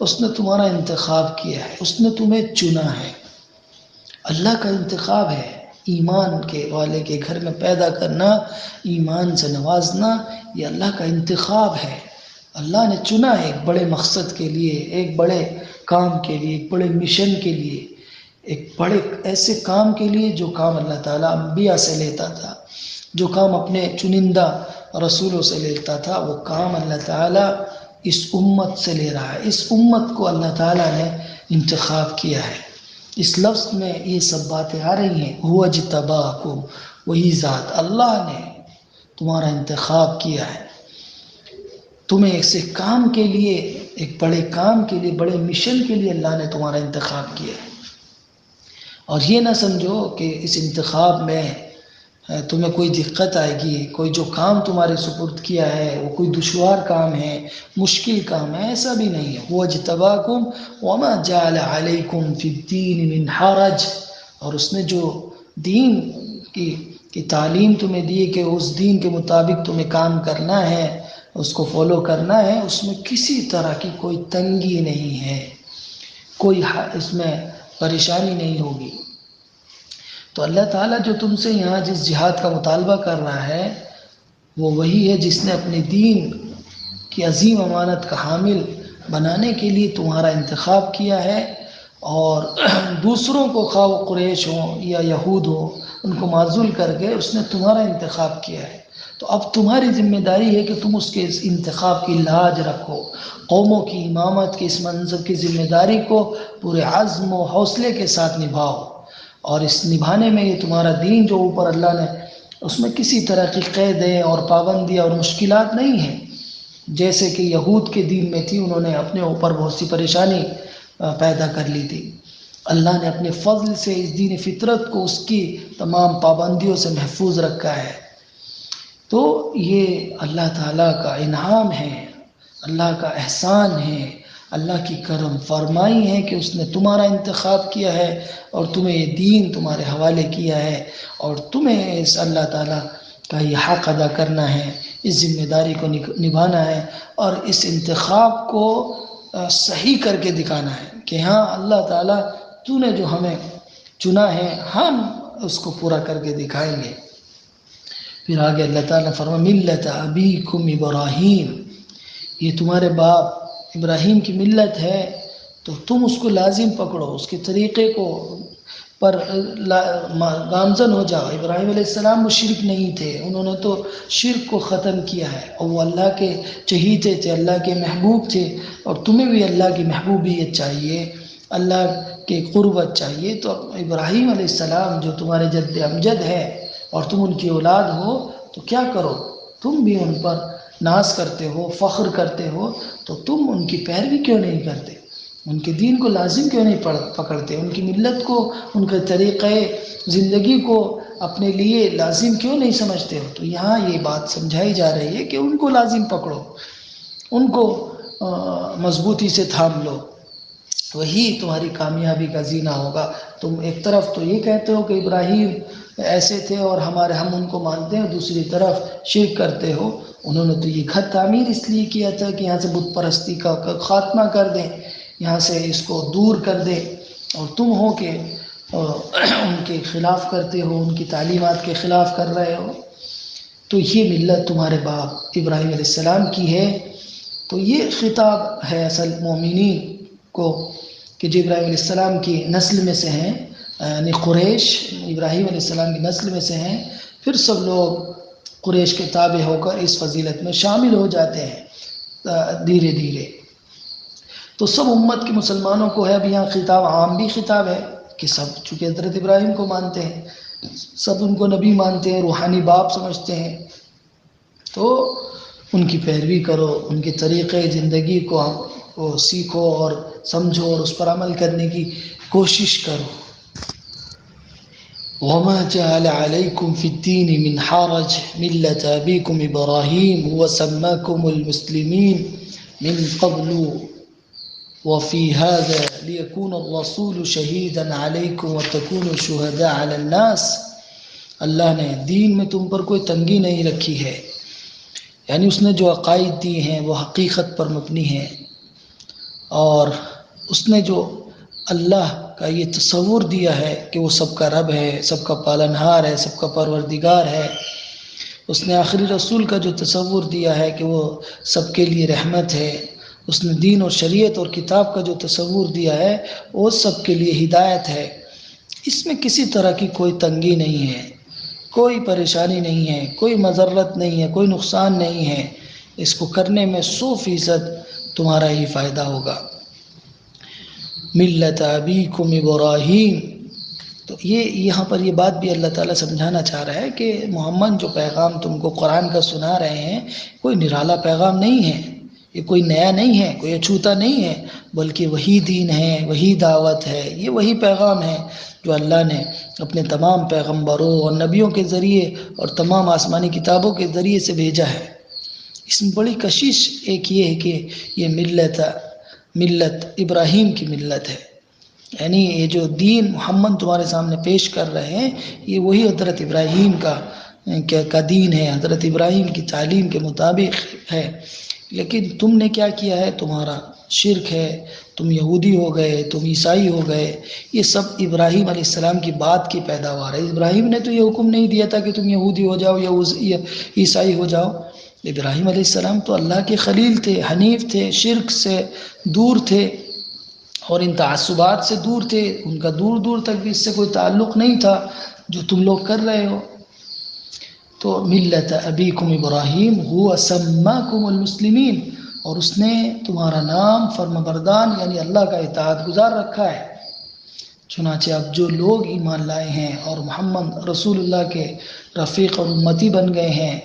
اس نے تمہارا انتخاب کیا ہے، اس نے تمہیں چنا ہے۔ اللہ کا انتخاب ہے، ایمان کے والے کے گھر میں پیدا کرنا، ایمان سے نوازنا، یہ اللہ کا انتخاب ہے۔ اللہ نے چنا ہے ایک بڑے مقصد کے لیے، ایک بڑے کام کے لیے، ایک بڑے مشن کے لیے، ایک بڑے ایسے کام کے لیے جو کام اللہ تعالیٰ انبیاء سے لیتا تھا، جو کام اپنے چنندہ رسولوں سے لیتا تھا، وہ کام اللہ تعالیٰ اس امت سے لے رہا ہے۔ اس امت کو اللہ تعالیٰ نے انتخاب کیا ہے۔ اس لفظ میں یہ سب باتیں آ رہی ہیں، هو اجتباکم، وہی ذات اللہ نے تمہارا انتخاب کیا ہے، تمہیں ایسے کام کے لیے، ایک بڑے کام کے لیے، بڑے مشن کے لیے اللہ نے تمہارا انتخاب کیا ہے۔ اور یہ نہ سمجھو کہ اس انتخاب میں تمہیں کوئی دقت آئے گی، کوئی جو کام تمہارے سپرد کیا ہے وہ کوئی دشوار کام ہے، مشکل کام ہے، ایسا بھی نہیں ہے۔ هو اجتباکم وما جعل علیکم فی الدین من حرج، اور اس نے جو دین کی تعلیم تمہیں دی کہ اس دین کے مطابق تمہیں کام کرنا ہے، اس کو فالو کرنا ہے، اس میں کسی طرح کی کوئی تنگی نہیں ہے، کوئی اس میں پریشانی نہیں ہوگی۔ تو اللہ تعالیٰ جو تم سے یہاں جس جہاد کا مطالبہ کر رہا ہے وہ وہی ہے جس نے اپنے دین کی عظیم امانت کا حامل بنانے کے لیے تمہارا انتخاب کیا ہے، اور دوسروں کو خواہ وہ قریش ہوں یا یہود ہوں ان کو معزول کر کے اس نے تمہارا انتخاب کیا ہے۔ تو اب تمہاری ذمہ داری ہے کہ تم اس کے اس انتخاب کی لاج رکھو، قوموں کی امامت کے اس منصب کی ذمہ داری کو پورے عزم و حوصلے کے ساتھ نبھاؤ، اور اس نبھانے میں یہ تمہارا دین جو اوپر اللہ نے اس میں کسی طرح کی قیدیں اور پابندیاں اور مشکلات نہیں ہیں جیسے کہ یہود کے دین میں تھی، انہوں نے اپنے اوپر بہت سی پریشانی پیدا کر لی تھی۔ اللہ نے اپنے فضل سے اس دین فطرت کو اس کی تمام پابندیوں سے محفوظ رکھا ہے۔ تو یہ اللہ تعالیٰ کا انعام ہے، اللہ کا احسان ہے، اللہ کی کرم فرمائی ہے کہ اس نے تمہارا انتخاب کیا ہے اور تمہیں یہ دین تمہارے حوالے کیا ہے، اور تمہیں اس اللہ تعالیٰ کا یہ حق ادا کرنا ہے، اس ذمہ داری کو نبھانا ہے، اور اس انتخاب کو صحیح کر کے دکھانا ہے کہ ہاں اللہ تعالیٰ تو نے جو ہمیں چنا ہے ہم اس کو پورا کر کے دکھائیں گے۔ پھر آگے اللہ تعالیٰ نے فرمایا ملت ابیکم ابراہیم، یہ تمہارے باپ ابراہیم کی ملت ہے تو تم اس کو لازم پکڑو، اس کے طریقے کو پر گامزن ہو جاؤ۔ ابراہیم علیہ السلام مشرک نہیں تھے، انہوں نے تو شرک کو ختم کیا ہے، اور وہ اللہ کے چہیتے تھے، اللہ کے محبوب تھے، اور تمہیں بھی اللہ کی محبوبیت چاہیے، اللہ کے قربت چاہیے۔ تو ابراہیم علیہ السلام جو تمہارے جد امجد ہے اور تم ان کی اولاد ہو تو کیا کرو، تم بھی ان پر ناز کرتے ہو، فخر کرتے ہو، تو تم ان کی پیروی کیوں نہیں کرتے، ان کے دین کو لازم کیوں نہیں پکڑتے، ان کی ملت کو، ان کے طریقے زندگی کو اپنے لیے لازم کیوں نہیں سمجھتے ہو۔ تو یہاں یہ بات سمجھائی جا رہی ہے کہ ان کو لازم پکڑو، ان کو مضبوطی سے تھام لو، وہی تمہاری کامیابی کا زینہ ہوگا۔ تم ایک طرف تو یہ کہتے ہو کہ ابراہیم ایسے تھے اور ہم ان کو مانتے ہیں، دوسری طرف شرک کرتے ہو۔ انہوں نے تو یہ گھر تعمیر اس لیے کیا تھا کہ یہاں سے بت پرستی کا خاتمہ کر دیں، یہاں سے اس کو دور کر دیں، اور تم ہو کہ ان کے خلاف کرتے ہو، ان کی تعلیمات کے خلاف کر رہے ہو۔ تو یہ ملت تمہارے باپ ابراہیم علیہ السلام کی ہے۔ تو یہ خطاب ہے اصل مومنین کو کہ جو ابراہیم علیہ السلام کی نسل میں سے ہیں، یعنی قریش ابراہیم علیہ السلام کی نسل میں سے ہیں، پھر سب لوگ قریش کے تابع ہو کر اس فضیلت میں شامل ہو جاتے ہیں دھیرے دھیرے۔ تو سب امت کے مسلمانوں کو ہے، اب یہاں خطاب عام بھی خطاب ہے کہ سب چونکہ حضرت ابراہیم کو مانتے ہیں، سب ان کو نبی مانتے ہیں، روحانی باپ سمجھتے ہیں، تو ان کی پیروی کرو، ان کے طریقے زندگی کو سیکھو اور سمجھو اور اس پر عمل کرنے کی کوشش کرو۔ وما جعل عليكم في الدين من حرج ملة أبيكم إبراهيم وسماكم المسلمين من قبل وفي هذا ليكون الرسول شهيدا عليكم وتكونوا شهداء على الناس۔ اللہ نے دین میں تم پر کوئی تنگی نہیں رکھی ہے، یعنی اس نے جو عقائد دی ہیں وہ حقیقت پر مبنی ہیں، اور اس نے جو اللہ کا یہ تصور دیا ہے کہ وہ سب کا رب ہے، سب کا پالنہار ہے، سب کا پروردگار ہے، اس نے آخری رسول کا جو تصور دیا ہے کہ وہ سب کے لیے رحمت ہے، اس نے دین اور شریعت اور کتاب کا جو تصور دیا ہے وہ سب کے لیے ہدایت ہے، اس میں کسی طرح کی کوئی تنگی نہیں ہے، کوئی پریشانی نہیں ہے، کوئی مضرت نہیں ہے، کوئی نقصان نہیں ہے، اس کو کرنے میں 100% تمہارا ہی فائدہ ہوگا۔ ملت ابیکم ابراہیم، تو یہ یہاں پر یہ بات بھی اللہ تعالیٰ سمجھانا چاہ رہا ہے کہ محمد جو پیغام تم کو قرآن کا سنا رہے ہیں کوئی نرالا پیغام نہیں ہے، یہ کوئی نیا نہیں ہے، کوئی اچھوتا نہیں ہے، بلکہ وہی دین ہے، وہی دعوت ہے، یہ وہی پیغام ہے جو اللہ نے اپنے تمام پیغمبروں اور نبیوں کے ذریعے اور تمام آسمانی کتابوں کے ذریعے سے بھیجا ہے۔ اس میں بڑی کشش ایک یہ ہے کہ یہ ملت ابراہیم کی ملت ہے، یعنی یہ جو دین محمد تمہارے سامنے پیش کر رہے ہیں یہ وہی حضرت ابراہیم کا دین ہے، حضرت ابراہیم کی تعلیم کے مطابق ہے، لیکن تم نے کیا کیا ہے، تمہارا شرک ہے، تم یہودی ہو گئے، تم عیسائی ہو گئے، یہ سب ابراہیم علیہ السلام کی بات کی پیداوار ہے۔ ابراہیم نے تو یہ حکم نہیں دیا تھا کہ تم یہودی ہو جاؤ یا عیسائی ہو جاؤ، ابراہیم علیہ السلام تو اللہ کے خلیل تھے، حنیف تھے، شرک سے دور تھے اور ان تعصبات سے دور تھے، ان کا دور دور تک بھی اس سے کوئی تعلق نہیں تھا جو تم لوگ کر رہے ہو۔ تو ملت ابیکم ابراہیم هو سماکم المسلمین، اور اس نے تمہارا نام فرمانبردار یعنی اللہ کا اطاعت گزار رکھا ہے۔ چنانچہ اب جو لوگ ایمان لائے ہیں اور محمد رسول اللہ کے رفیق اور امتی بن گئے ہیں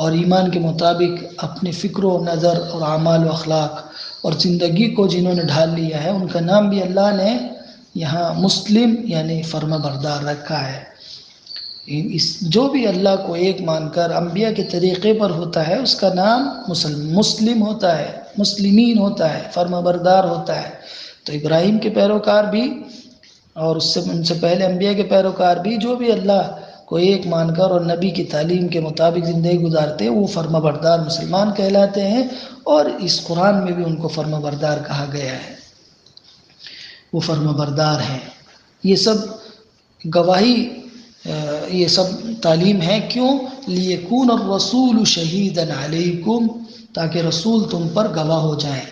اور ایمان کے مطابق اپنے فکر و نظر اور اعمال و اخلاق اور زندگی کو جنہوں نے ڈھال لیا ہے، ان کا نام بھی اللہ نے یہاں مسلم یعنی فرما بردار رکھا ہے۔ جو بھی اللہ کو ایک مان کر انبیاء کے طریقے پر ہوتا ہے اس کا نام مسلم ہوتا ہے، مسلمین ہوتا ہے، فرما بردار ہوتا ہے۔ تو ابراہیم کے پیروکار بھی اور ان سے پہلے انبیاء کے پیروکار بھی جو بھی اللہ کو ایک مان کر اور نبی کی تعلیم کے مطابق زندگی گزارتے ہیں وہ فرما بردار مسلمان کہلاتے ہیں، اور اس قرآن میں بھی ان کو فرما بردار کہا گیا ہے، وہ فرما بردار ہیں۔ یہ سب گواہی، یہ سب تعلیم ہے، کیوں؟ لیکون الرسول شہیدا علیکم، تاکہ رسول تم پر گواہ ہو جائیں،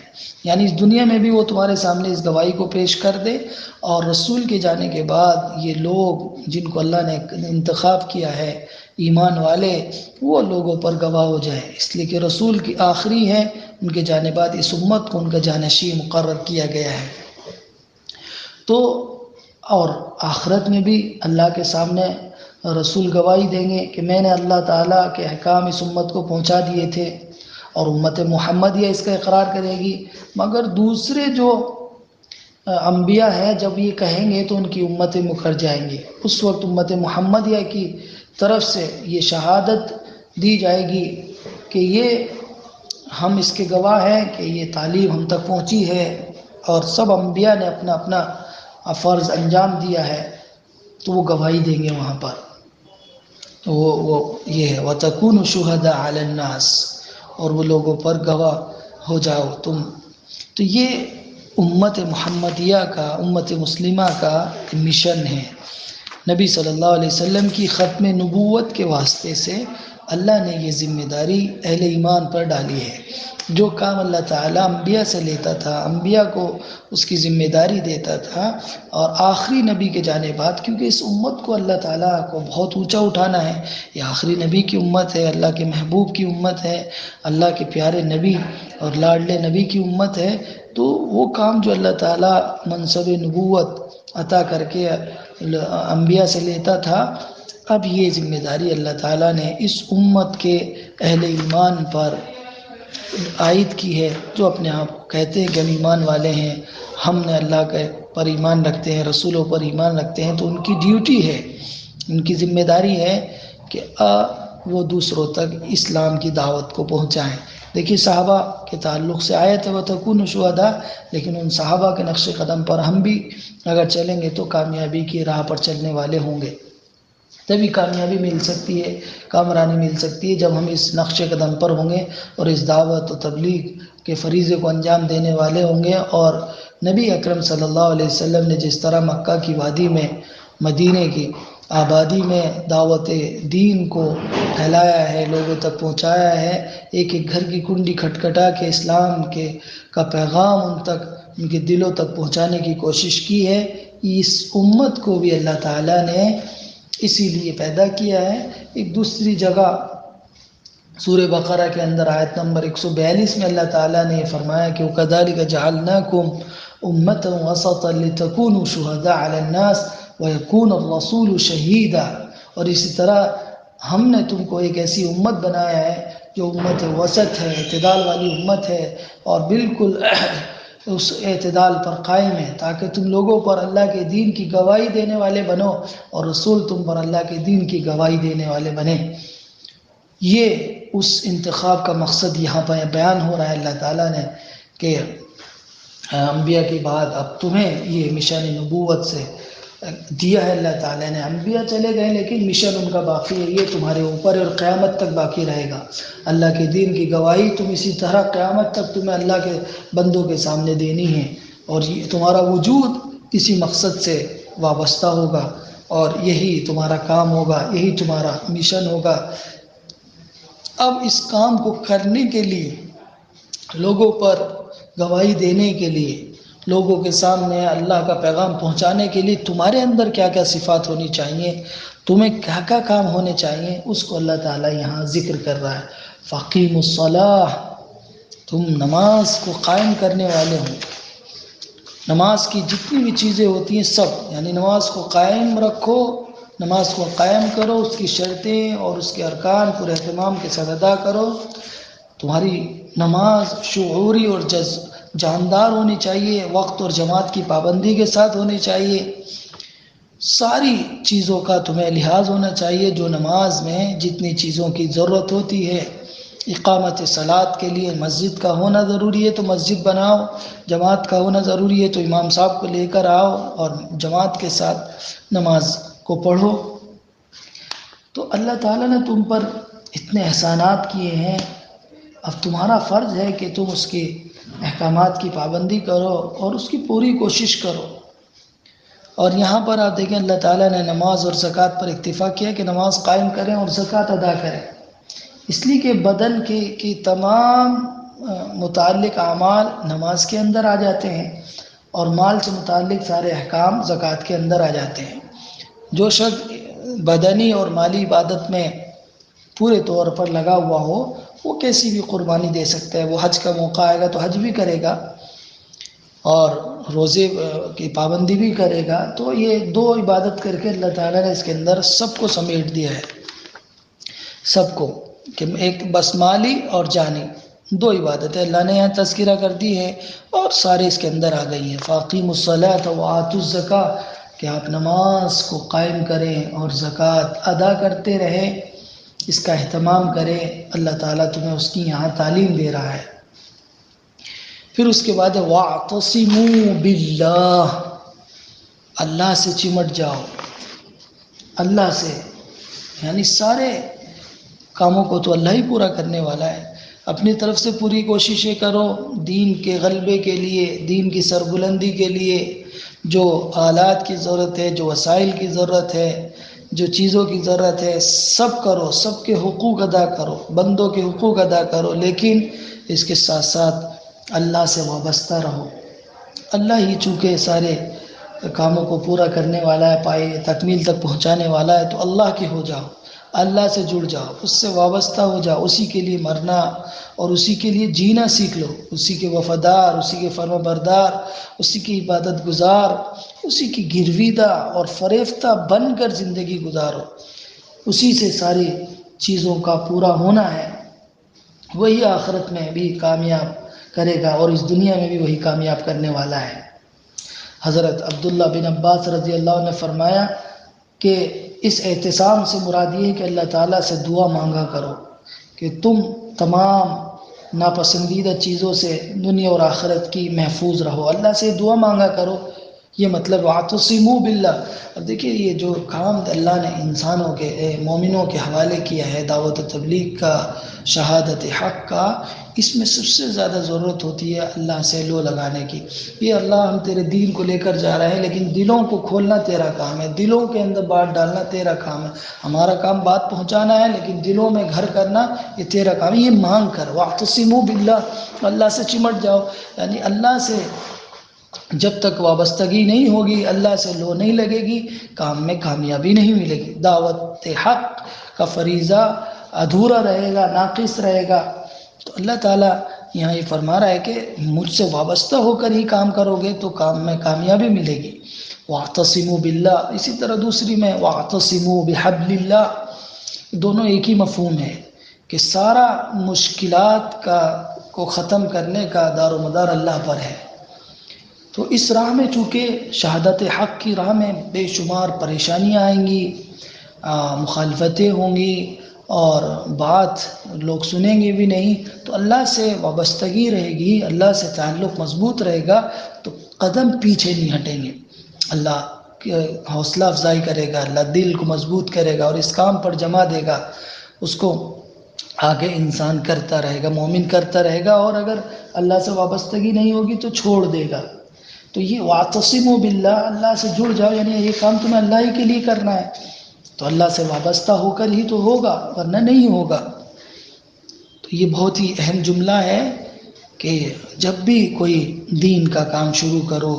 یعنی اس دنیا میں بھی وہ تمہارے سامنے اس گواہی کو پیش کر دے، اور رسول کے جانے کے بعد یہ لوگ جن کو اللہ نے انتخاب کیا ہے ایمان والے، وہ لوگوں پر گواہ ہو جائیں، اس لیے کہ رسول کی آخری ہیں، ان کے جانے بعد اس امت کو ان کا جانشین مقرر کیا گیا ہے۔ تو اور آخرت میں بھی اللہ کے سامنے رسول گواہی دیں گے کہ میں نے اللہ تعالیٰ کے احکام اس امت کو پہنچا دیے تھے، اور امت محمدیہ اس کا اقرار کرے گی، مگر دوسرے جو انبیاء ہیں جب یہ کہیں گے تو ان کی امتیں مکر جائیں گی، اس وقت امت محمدیہ کی طرف سے یہ شہادت دی جائے گی کہ یہ ہم اس کے گواہ ہیں کہ یہ تعلیم ہم تک پہنچی ہے اور سب انبیاء نے اپنا اپنا فرض انجام دیا ہے، تو وہ گواہی دیں گے وہاں پر۔ تو وہ یہ ہے وَتَكُونُ شُهَدَاءَ عَلَى النَّاسِ، اور وہ لوگوں پر گواہ ہو جاؤ تم۔ تو یہ امت محمدیہ کا، امت مسلمہ کا مشن ہے۔ نبی صلی اللہ علیہ وسلم کی ختم نبوت کے واسطے سے اللہ نے یہ ذمہ داری اہل ایمان پر ڈالی ہے۔ جو کام اللہ تعالیٰ انبیاء سے لیتا تھا، انبیاء کو اس کی ذمہ داری دیتا تھا، اور آخری نبی کے جانے بعد، کیونکہ اس امت کو اللہ تعالیٰ کو بہت اونچا اٹھانا ہے، یہ آخری نبی کی امت ہے، اللہ کے محبوب کی امت ہے، اللہ کے پیارے نبی اور لاڈلے نبی کی امت ہے، تو وہ کام جو اللہ تعالیٰ منصب نبوت عطا کر کے انبیاء سے لیتا تھا، اب یہ ذمہ داری اللہ تعالیٰ نے اس امت کے اہل ایمان پر عائد کی ہے، جو اپنے آپ کو کہتے ہیں کہ ہم ایمان والے ہیں، ہم نے اللہ کے پر ایمان رکھتے ہیں، رسولوں پر ایمان رکھتے ہیں، تو ان کی ڈیوٹی ہے، ان کی ذمہ داری ہے کہ وہ دوسروں تک اسلام کی دعوت کو پہنچائیں۔ دیکھیے صحابہ کے تعلق سے آیت ہے وَتَكُونُ شُهَدَاءَ، لیکن ان صحابہ کے نقش قدم پر ہم بھی اگر چلیں گے تو کامیابی کی راہ پر چلنے والے ہوں گے۔ تبھی کامیابی مل سکتی ہے، کامرانی مل سکتی ہے، جب ہم اس نقش قدم پر ہوں گے اور اس دعوت و تبلیغ کے فریضے کو انجام دینے والے ہوں گے۔ اور نبی اکرم صلی اللہ علیہ وسلم نے جس طرح مکہ کی وادی میں، مدینے کی آبادی میں دعوت دین کو پھیلایا ہے، لوگوں تک پہنچایا ہے، ایک ایک گھر کی کنڈی کھٹکھٹا کے اسلام کا پیغام ان کے دلوں تک پہنچانے کی کوشش کی ہے، اس امت کو بھی اللہ تعالیٰ نے اسی لیے پیدا کیا ہے۔ ایک دوسری جگہ سورہ بقرہ کے اندر آیت نمبر 142 میں اللہ تعالیٰ نے یہ فرمایا کہ وَكَذَلِكَ جَعَلْنَاكُمْ أُمَّةً وَسَطًا لِتَكُونُوا شُهَدَاءَ عَلَى النَّاسِ وَيَكُونَ الرَّسُولُ شَهِيدًا، اور اسی طرح ہم نے تم کو ایک ایسی امت بنایا ہے جو امت وسط ہے، اعتدال والی امت ہے، اور بالکل اس اعتدال پر قائم ہے، تاکہ تم لوگوں پر اللہ کے دین کی گواہی دینے والے بنو اور رسول تم پر اللہ کے دین کی گواہی دینے والے بنے۔ یہ اس انتخاب کا مقصد یہاں پر بیان ہو رہا ہے اللہ تعالیٰ نے کہ انبیاء کے بعد اب تمہیں یہ مشن نبوت سے دیا ہے اللہ تعالیٰ نے۔ انبیاء چلے گئے لیکن مشن ان کا باقی ہے، یہ تمہارے اوپر اور قیامت تک باقی رہے گا۔ اللہ کے دین کی گواہی تم اسی طرح قیامت تک تمہیں اللہ کے بندوں کے سامنے دینی ہے، اور تمہارا وجود کسی مقصد سے وابستہ ہوگا، اور یہی تمہارا کام ہوگا، یہی تمہارا مشن ہوگا۔ اب اس کام کو کرنے کے لیے، لوگوں پر گواہی دینے کے لیے، لوگوں کے سامنے اللہ کا پیغام پہنچانے کے لیے تمہارے اندر کیا کیا صفات ہونی چاہیے، تمہیں کیا کیا کام ہونے چاہیے، اس کو اللہ تعالیٰ یہاں ذکر کر رہا ہے۔ فَقِیمُوا الصَّلَاةَ، تم نماز کو قائم کرنے والے ہو۔ نماز کی جتنی بھی چیزیں ہوتی ہیں سب، یعنی نماز کو قائم رکھو، نماز کو قائم کرو، اس کی شرطیں اور اس کے ارکان پورے اہتمام کے ساتھ ادا کرو۔ تمہاری نماز شعوری اور جاندار ہونی چاہیے، وقت اور جماعت کی پابندی کے ساتھ ہونی چاہیے، ساری چیزوں کا تمہیں لحاظ ہونا چاہیے۔ جو نماز میں جتنی چیزوں کی ضرورت ہوتی ہے، اقامت صلاۃ کے لیے مسجد کا ہونا ضروری ہے تو مسجد بناؤ، جماعت کا ہونا ضروری ہے تو امام صاحب کو لے کر آؤ اور جماعت کے ساتھ نماز کو پڑھو۔ تو اللہ تعالیٰ نے تم پر اتنے احسانات کیے ہیں، اب تمہارا فرض ہے کہ تم اس کے احکامات کی پابندی کرو اور اس کی پوری کوشش کرو۔ اور یہاں پر آپ دیکھیں اللہ تعالیٰ نے نماز اور زکوٰۃ پر اکتفا کیا کہ نماز قائم کریں اور زکوٰۃ ادا کریں، اس لیے کہ بدن کی تمام متعلق اعمال نماز کے اندر آ جاتے ہیں، اور مال سے متعلق سارے احکام زکوٰۃ کے اندر آ جاتے ہیں۔ جو شخص بدنی اور مالی عبادت میں پورے طور پر لگا ہوا ہو، وہ کیسی بھی قربانی دے سکتا ہے۔ وہ حج کا موقع آئے گا تو حج بھی کرے گا اور روزے کی پابندی بھی کرے گا، تو یہ دو عبادت کر کے اللہ تعالیٰ نے اس کے اندر سب کو سمیٹ دیا ہے، سب کو، کہ ایک بس مالی اور جانی دو عبادتیں اللہ نے یہاں تذکرہ کر دی ہے اور سارے اس کے اندر آ گئی ہیں۔ فَأَقِیمُوا الصَّلَاةَ وَآتُوا الزَّکَاةَ، کہ آپ نماز کو قائم کریں اور زکوٰۃ ادا کرتے رہیں، اس کا اہتمام کریں۔ اللہ تعالیٰ تمہیں اس کی یہاں تعلیم دے رہا ہے۔ پھر اس کے بعد وَاعْتَصِمُوا بِاللَّهِ، اللہ سے چمٹ جاؤ، اللہ سے، یعنی سارے کاموں کو تو اللہ ہی پورا کرنے والا ہے، اپنی طرف سے پوری کوششیں کرو دین کے غلبے کے لیے، دین کی سربلندی کے لیے، جو آلات کی ضرورت ہے، جو وسائل کی ضرورت ہے، جو چیزوں کی ضرورت ہے، سب کرو، سب کے حقوق ادا کرو، بندوں کے حقوق ادا کرو، لیکن اس کے ساتھ ساتھ اللہ سے وابستہ رہو۔ اللہ ہی چونکہ سارے کاموں کو پورا کرنے والا ہے، پائے تکمیل تک پہنچانے والا ہے، تو اللہ کے ہو جاؤ، اللہ سے جڑ جاؤ، اس سے وابستہ ہو جاؤ، اسی کے لیے مرنا اور اسی کے لیے جینا سیکھ لو، اسی کے وفادار، اسی کے فرما بردار، اسی کی عبادت گزار، اسی کی گرویدہ اور فریفتہ بن کر زندگی گزارو، اسی سے ساری چیزوں کا پورا ہونا ہے، وہی آخرت میں بھی کامیاب کرے گا اور اس دنیا میں بھی وہی کامیاب کرنے والا ہے۔ حضرت عبداللہ بن عباس رضی اللہ عنہ نے فرمایا کہ اس اعتصام سے مراد یہ ہے کہ اللہ تعالیٰ سے دعا مانگا کرو کہ تم تمام ناپسندیدہ چیزوں سے دنیا اور آخرت کی محفوظ رہو۔ اللہ سے دعا مانگا کرو یہ مطلب واعتصموا باللہ. اب دیکھیے یہ جو کام اللہ نے انسانوں کے مومنوں کے حوالے کیا ہے، دعوت و تبلیغ کا، شہادت حق کا، اس میں سب سے زیادہ ضرورت ہوتی ہے اللہ سے لو لگانے کی. یہ اللہ ہم تیرے دین کو لے کر جا رہے ہیں، لیکن دلوں کو کھولنا تیرا کام ہے، دلوں کے اندر بات ڈالنا تیرا کام ہے. ہمارا کام بات پہنچانا ہے، لیکن دلوں میں گھر کرنا یہ تیرا کام ہے. یہ مانگ کر واعتصموا باللہ، اللہ سے چمٹ جاؤ. یعنی اللہ سے جب تک وابستگی نہیں ہوگی، اللہ سے لو نہیں لگے گی، کام میں کامیابی نہیں ملے گی. دعوت حق کا فریضہ ادھورا رہے گا، ناقص رہے گا. تو اللہ تعالیٰ یہاں یہ فرما رہا ہے کہ مجھ سے وابستہ ہو کر ہی کام کرو گے تو کام میں کامیابی ملے گی. واعتصموا باللہ. اسی طرح دوسری میں واعتصموا بحبل اللہ. دونوں ایک ہی مفہوم ہے کہ سارا مشکلات کو ختم کرنے کا دار و مدار اللہ پر ہے. تو اس راہ میں چونکہ شہادت حق کی راہ میں بے شمار پریشانیاں آئیں گی، مخالفتیں ہوں گی، اور بات لوگ سنیں گے بھی نہیں. تو اللہ سے وابستگی رہے گی، اللہ سے تعلق مضبوط رہے گا تو قدم پیچھے نہیں ہٹیں گے. اللہ حوصلہ افزائی کرے گا، اللہ دل کو مضبوط کرے گا اور اس کام پر جمع دے گا. اس کو آگے انسان کرتا رہے گا، مومن کرتا رہے گا، اور اگر اللہ سے وابستگی نہیں ہوگی تو چھوڑ دے گا. تو یہ واعتصموا باللہ، اللہ سے جڑ جاؤ، یعنی یہ کام تمہیں اللہ ہی کے لیے کرنا ہے تو اللہ سے وابستہ ہو کر ہی تو ہوگا، ورنہ نہیں ہوگا. تو یہ بہت ہی اہم جملہ ہے کہ جب بھی کوئی دین کا کام شروع کرو،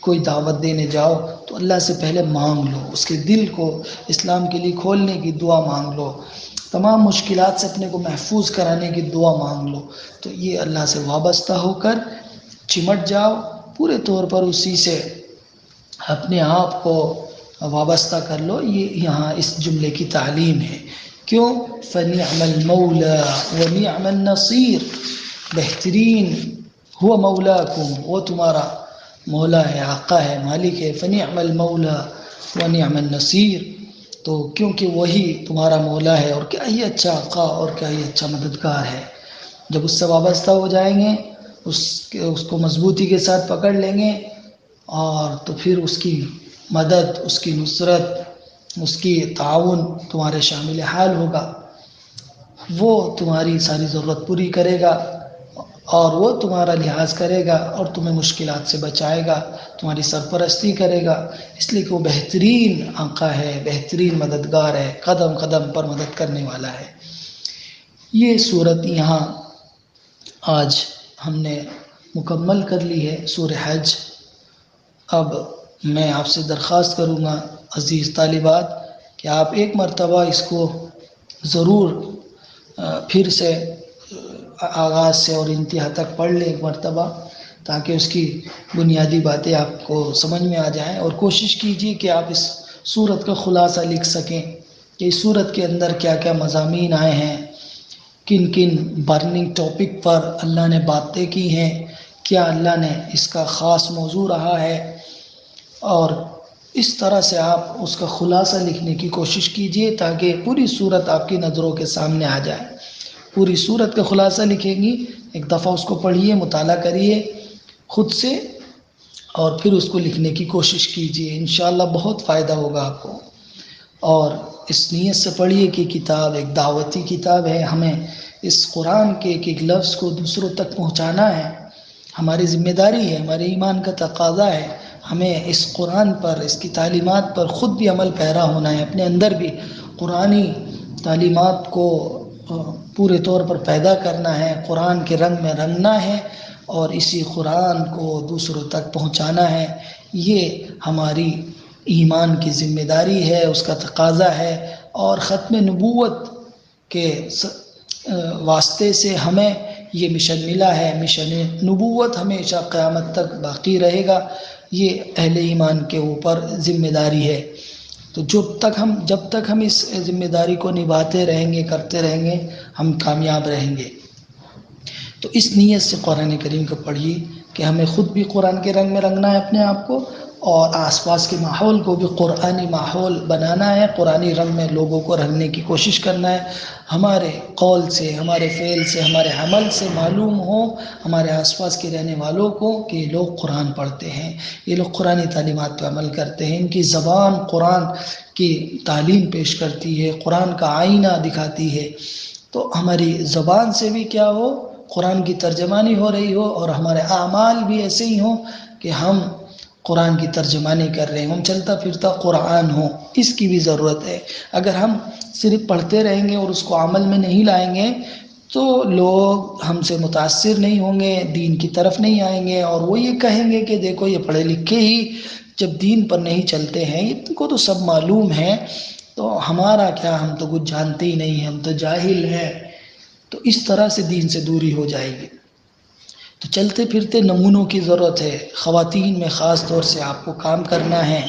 کوئی دعوت دینے جاؤ تو اللہ سے پہلے مانگ لو، اس کے دل کو اسلام کے لیے کھولنے کی دعا مانگ لو، تمام مشکلات سے اپنے کو محفوظ کرانے کی دعا مانگ لو. تو یہ اللہ سے وابستہ ہو کر چمٹ جاؤ، پورے طور پر اسی سے اپنے آپ کو وابستہ کر لو. یہ یہاں اس جملے کی تعلیم ہے. کیوں؟ فَنِعْمَ الْمَوْلَى وَنِعْمَ النَّصِيرُ. بہترین ہوا مولاکم، وہ تمہارا مولا ہے، آقا ہے، مالک ہے. فَنِعْمَ الْمَوْلَى وَنِعْمَ النَّصِيرُ. تو کیونکہ وہی تمہارا مولا ہے، اور کیا ہی اچھا آقا اور کیا ہی اچھا مددگار ہے. جب اس سے وابستہ ہو جائیں گے، اس کو مضبوطی کے ساتھ پکڑ لیں گے، اور تو پھر اس کی مدد، اس کی نصرت، اس کی تعاون تمہارے شامل حال ہوگا. وہ تمہاری ساری ضرورت پوری کرے گا، اور وہ تمہارا لحاظ کرے گا، اور تمہیں مشکلات سے بچائے گا، تمہاری سرپرستی کرے گا. اس لیے کہ وہ بہترین آقا ہے، بہترین مددگار ہے، قدم قدم پر مدد کرنے والا ہے. یہ صورت یہاں آج ہم نے مکمل کر لی ہے، سورہ حج. اب میں آپ سے درخواست کروں گا عزیز طالبات کہ آپ ایک مرتبہ اس کو ضرور پھر سے آغاز سے اور انتہا تک پڑھ لیں ایک مرتبہ، تاکہ اس کی بنیادی باتیں آپ کو سمجھ میں آ جائیں. اور کوشش کیجیے کہ آپ اس سورت کا خلاصہ لکھ سکیں کہ اس سورت کے اندر کیا کیا مضامین آئے ہیں، کن کن برننگ ٹاپک پر اللہ نے باتیں کی ہیں، کیا اللہ نے اس کا خاص موضوع رہا ہے. اور اس طرح سے آپ اس کا خلاصہ لکھنے کی کوشش کیجئے تاکہ پوری صورت آپ کی نظروں کے سامنے آ جائے. پوری صورت کا خلاصہ لکھیں گی، ایک دفعہ اس کو پڑھیے، مطالعہ کریے خود سے، اور پھر اس کو لکھنے کی کوشش کیجئے. انشاءاللہ بہت فائدہ ہوگا آپ کو. اور اس نیت سے پڑھیے کہ کتاب ایک دعوتی کتاب ہے، ہمیں اس قرآن کے ایک ایک لفظ کو دوسروں تک پہنچانا ہے، ہماری ذمہ داری ہے، ہمارے ایمان کا تقاضا ہے. ہمیں اس قرآن پر، اس کی تعلیمات پر خود بھی عمل پیرا ہونا ہے، اپنے اندر بھی قرآنی تعلیمات کو پورے طور پر پیدا کرنا ہے، قرآن کے رنگ میں رنگنا ہے، اور اسی قرآن کو دوسروں تک پہنچانا ہے. یہ ہماری ایمان کی ذمہ داری ہے، اس کا تقاضا ہے. اور ختم نبوت کے واسطے سے ہمیں یہ مشن ملا ہے. مشن نبوت ہمیشہ قیامت تک باقی رہے گا، یہ اہل ایمان کے اوپر ذمہ داری ہے. تو جب تک ہم اس ذمہ داری کو نبھاتے رہیں گے، کرتے رہیں گے، ہم کامیاب رہیں گے. تو اس نیت سے قرآن کریم کو پڑھیے کہ ہمیں خود بھی قرآن کے رنگ میں رنگنا ہے اپنے آپ کو، اور آس پاس کے ماحول کو بھی قرآنی ماحول بنانا ہے، قرآنی رنگ میں لوگوں کو رنگنے کی کوشش کرنا ہے۔ ہمارے قول سے، ہمارے فعل سے، ہمارے عمل سے معلوم ہو ہمارے آس پاس کے رہنے والوں کو کہ یہ لوگ قرآن پڑھتے ہیں، یہ لوگ قرآنی تعلیمات پہ عمل کرتے ہیں، ان کی زبان قرآن کی تعلیم پیش کرتی ہے، قرآن کا آئینہ دکھاتی ہے۔ تو ہماری زبان سے بھی کیا ہو، قرآن کی ترجمانی ہو رہی ہو، اور ہمارے اعمال بھی ایسے ہی ہوں کہ ہم قرآن کی ترجمانی کر رہے ہیں، ہم چلتا پھرتا قرآن ہوں۔ اس کی بھی ضرورت ہے۔ اگر ہم صرف پڑھتے رہیں گے اور اس کو عمل میں نہیں لائیں گے تو لوگ ہم سے متاثر نہیں ہوں گے، دین کی طرف نہیں آئیں گے، اور وہ یہ کہیں گے کہ دیکھو یہ پڑھے لکھے ہی جب دین پر نہیں چلتے ہیں، ان کو تو سب معلوم ہے، تو ہمارا کیا، ہم تو کچھ جانتے ہی نہیں ہیں، ہم تو جاہل ہیں۔ تو اس طرح سے دین سے دوری ہو جائے گی۔ تو چلتے پھرتے نمونوں کی ضرورت ہے۔ خواتین میں خاص طور سے آپ کو کام کرنا ہے،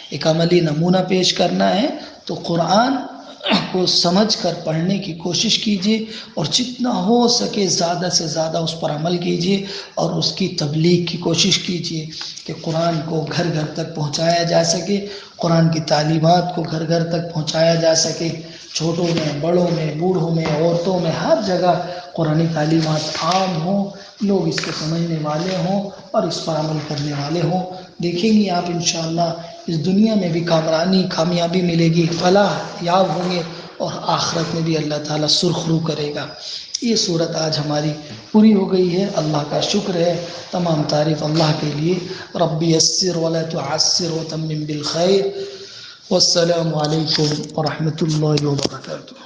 ایک عملی نمونہ پیش کرنا ہے۔ تو قرآن کو سمجھ کر پڑھنے کی کوشش کیجیے، اور جتنا ہو سکے زیادہ سے زیادہ اس پر عمل کیجیے، اور اس کی تبلیغ کی کوشش کیجیے کہ قرآن کو گھر گھر تک پہنچایا جا سکے، قرآن کی تعلیمات کو گھر گھر تک پہنچایا جا سکے۔ چھوٹوں میں، بڑوں میں، بوڑھوں میں، عورتوں میں، ہر جگہ قرآنی تعلیمات عام ہوں، لوگ اس کو سمجھنے والے ہوں اور اس پر عمل کرنے والے ہوں۔ دیکھیں گے آپ انشاءاللہ اس دنیا میں بھی کامیابی ملے گی، فلاح یاب ہوں گے، اور آخرت میں بھی اللہ تعالیٰ سرخرو کرے گا۔ یہ صورت آج ہماری پوری ہو گئی ہے، اللہ کا شکر ہے، تمام تعریف اللہ کے لیے۔ ربی یسر ولا تعسر وتمم بالخیر، والسلام علیکم ورحمۃ اللہ وبرکاتہ۔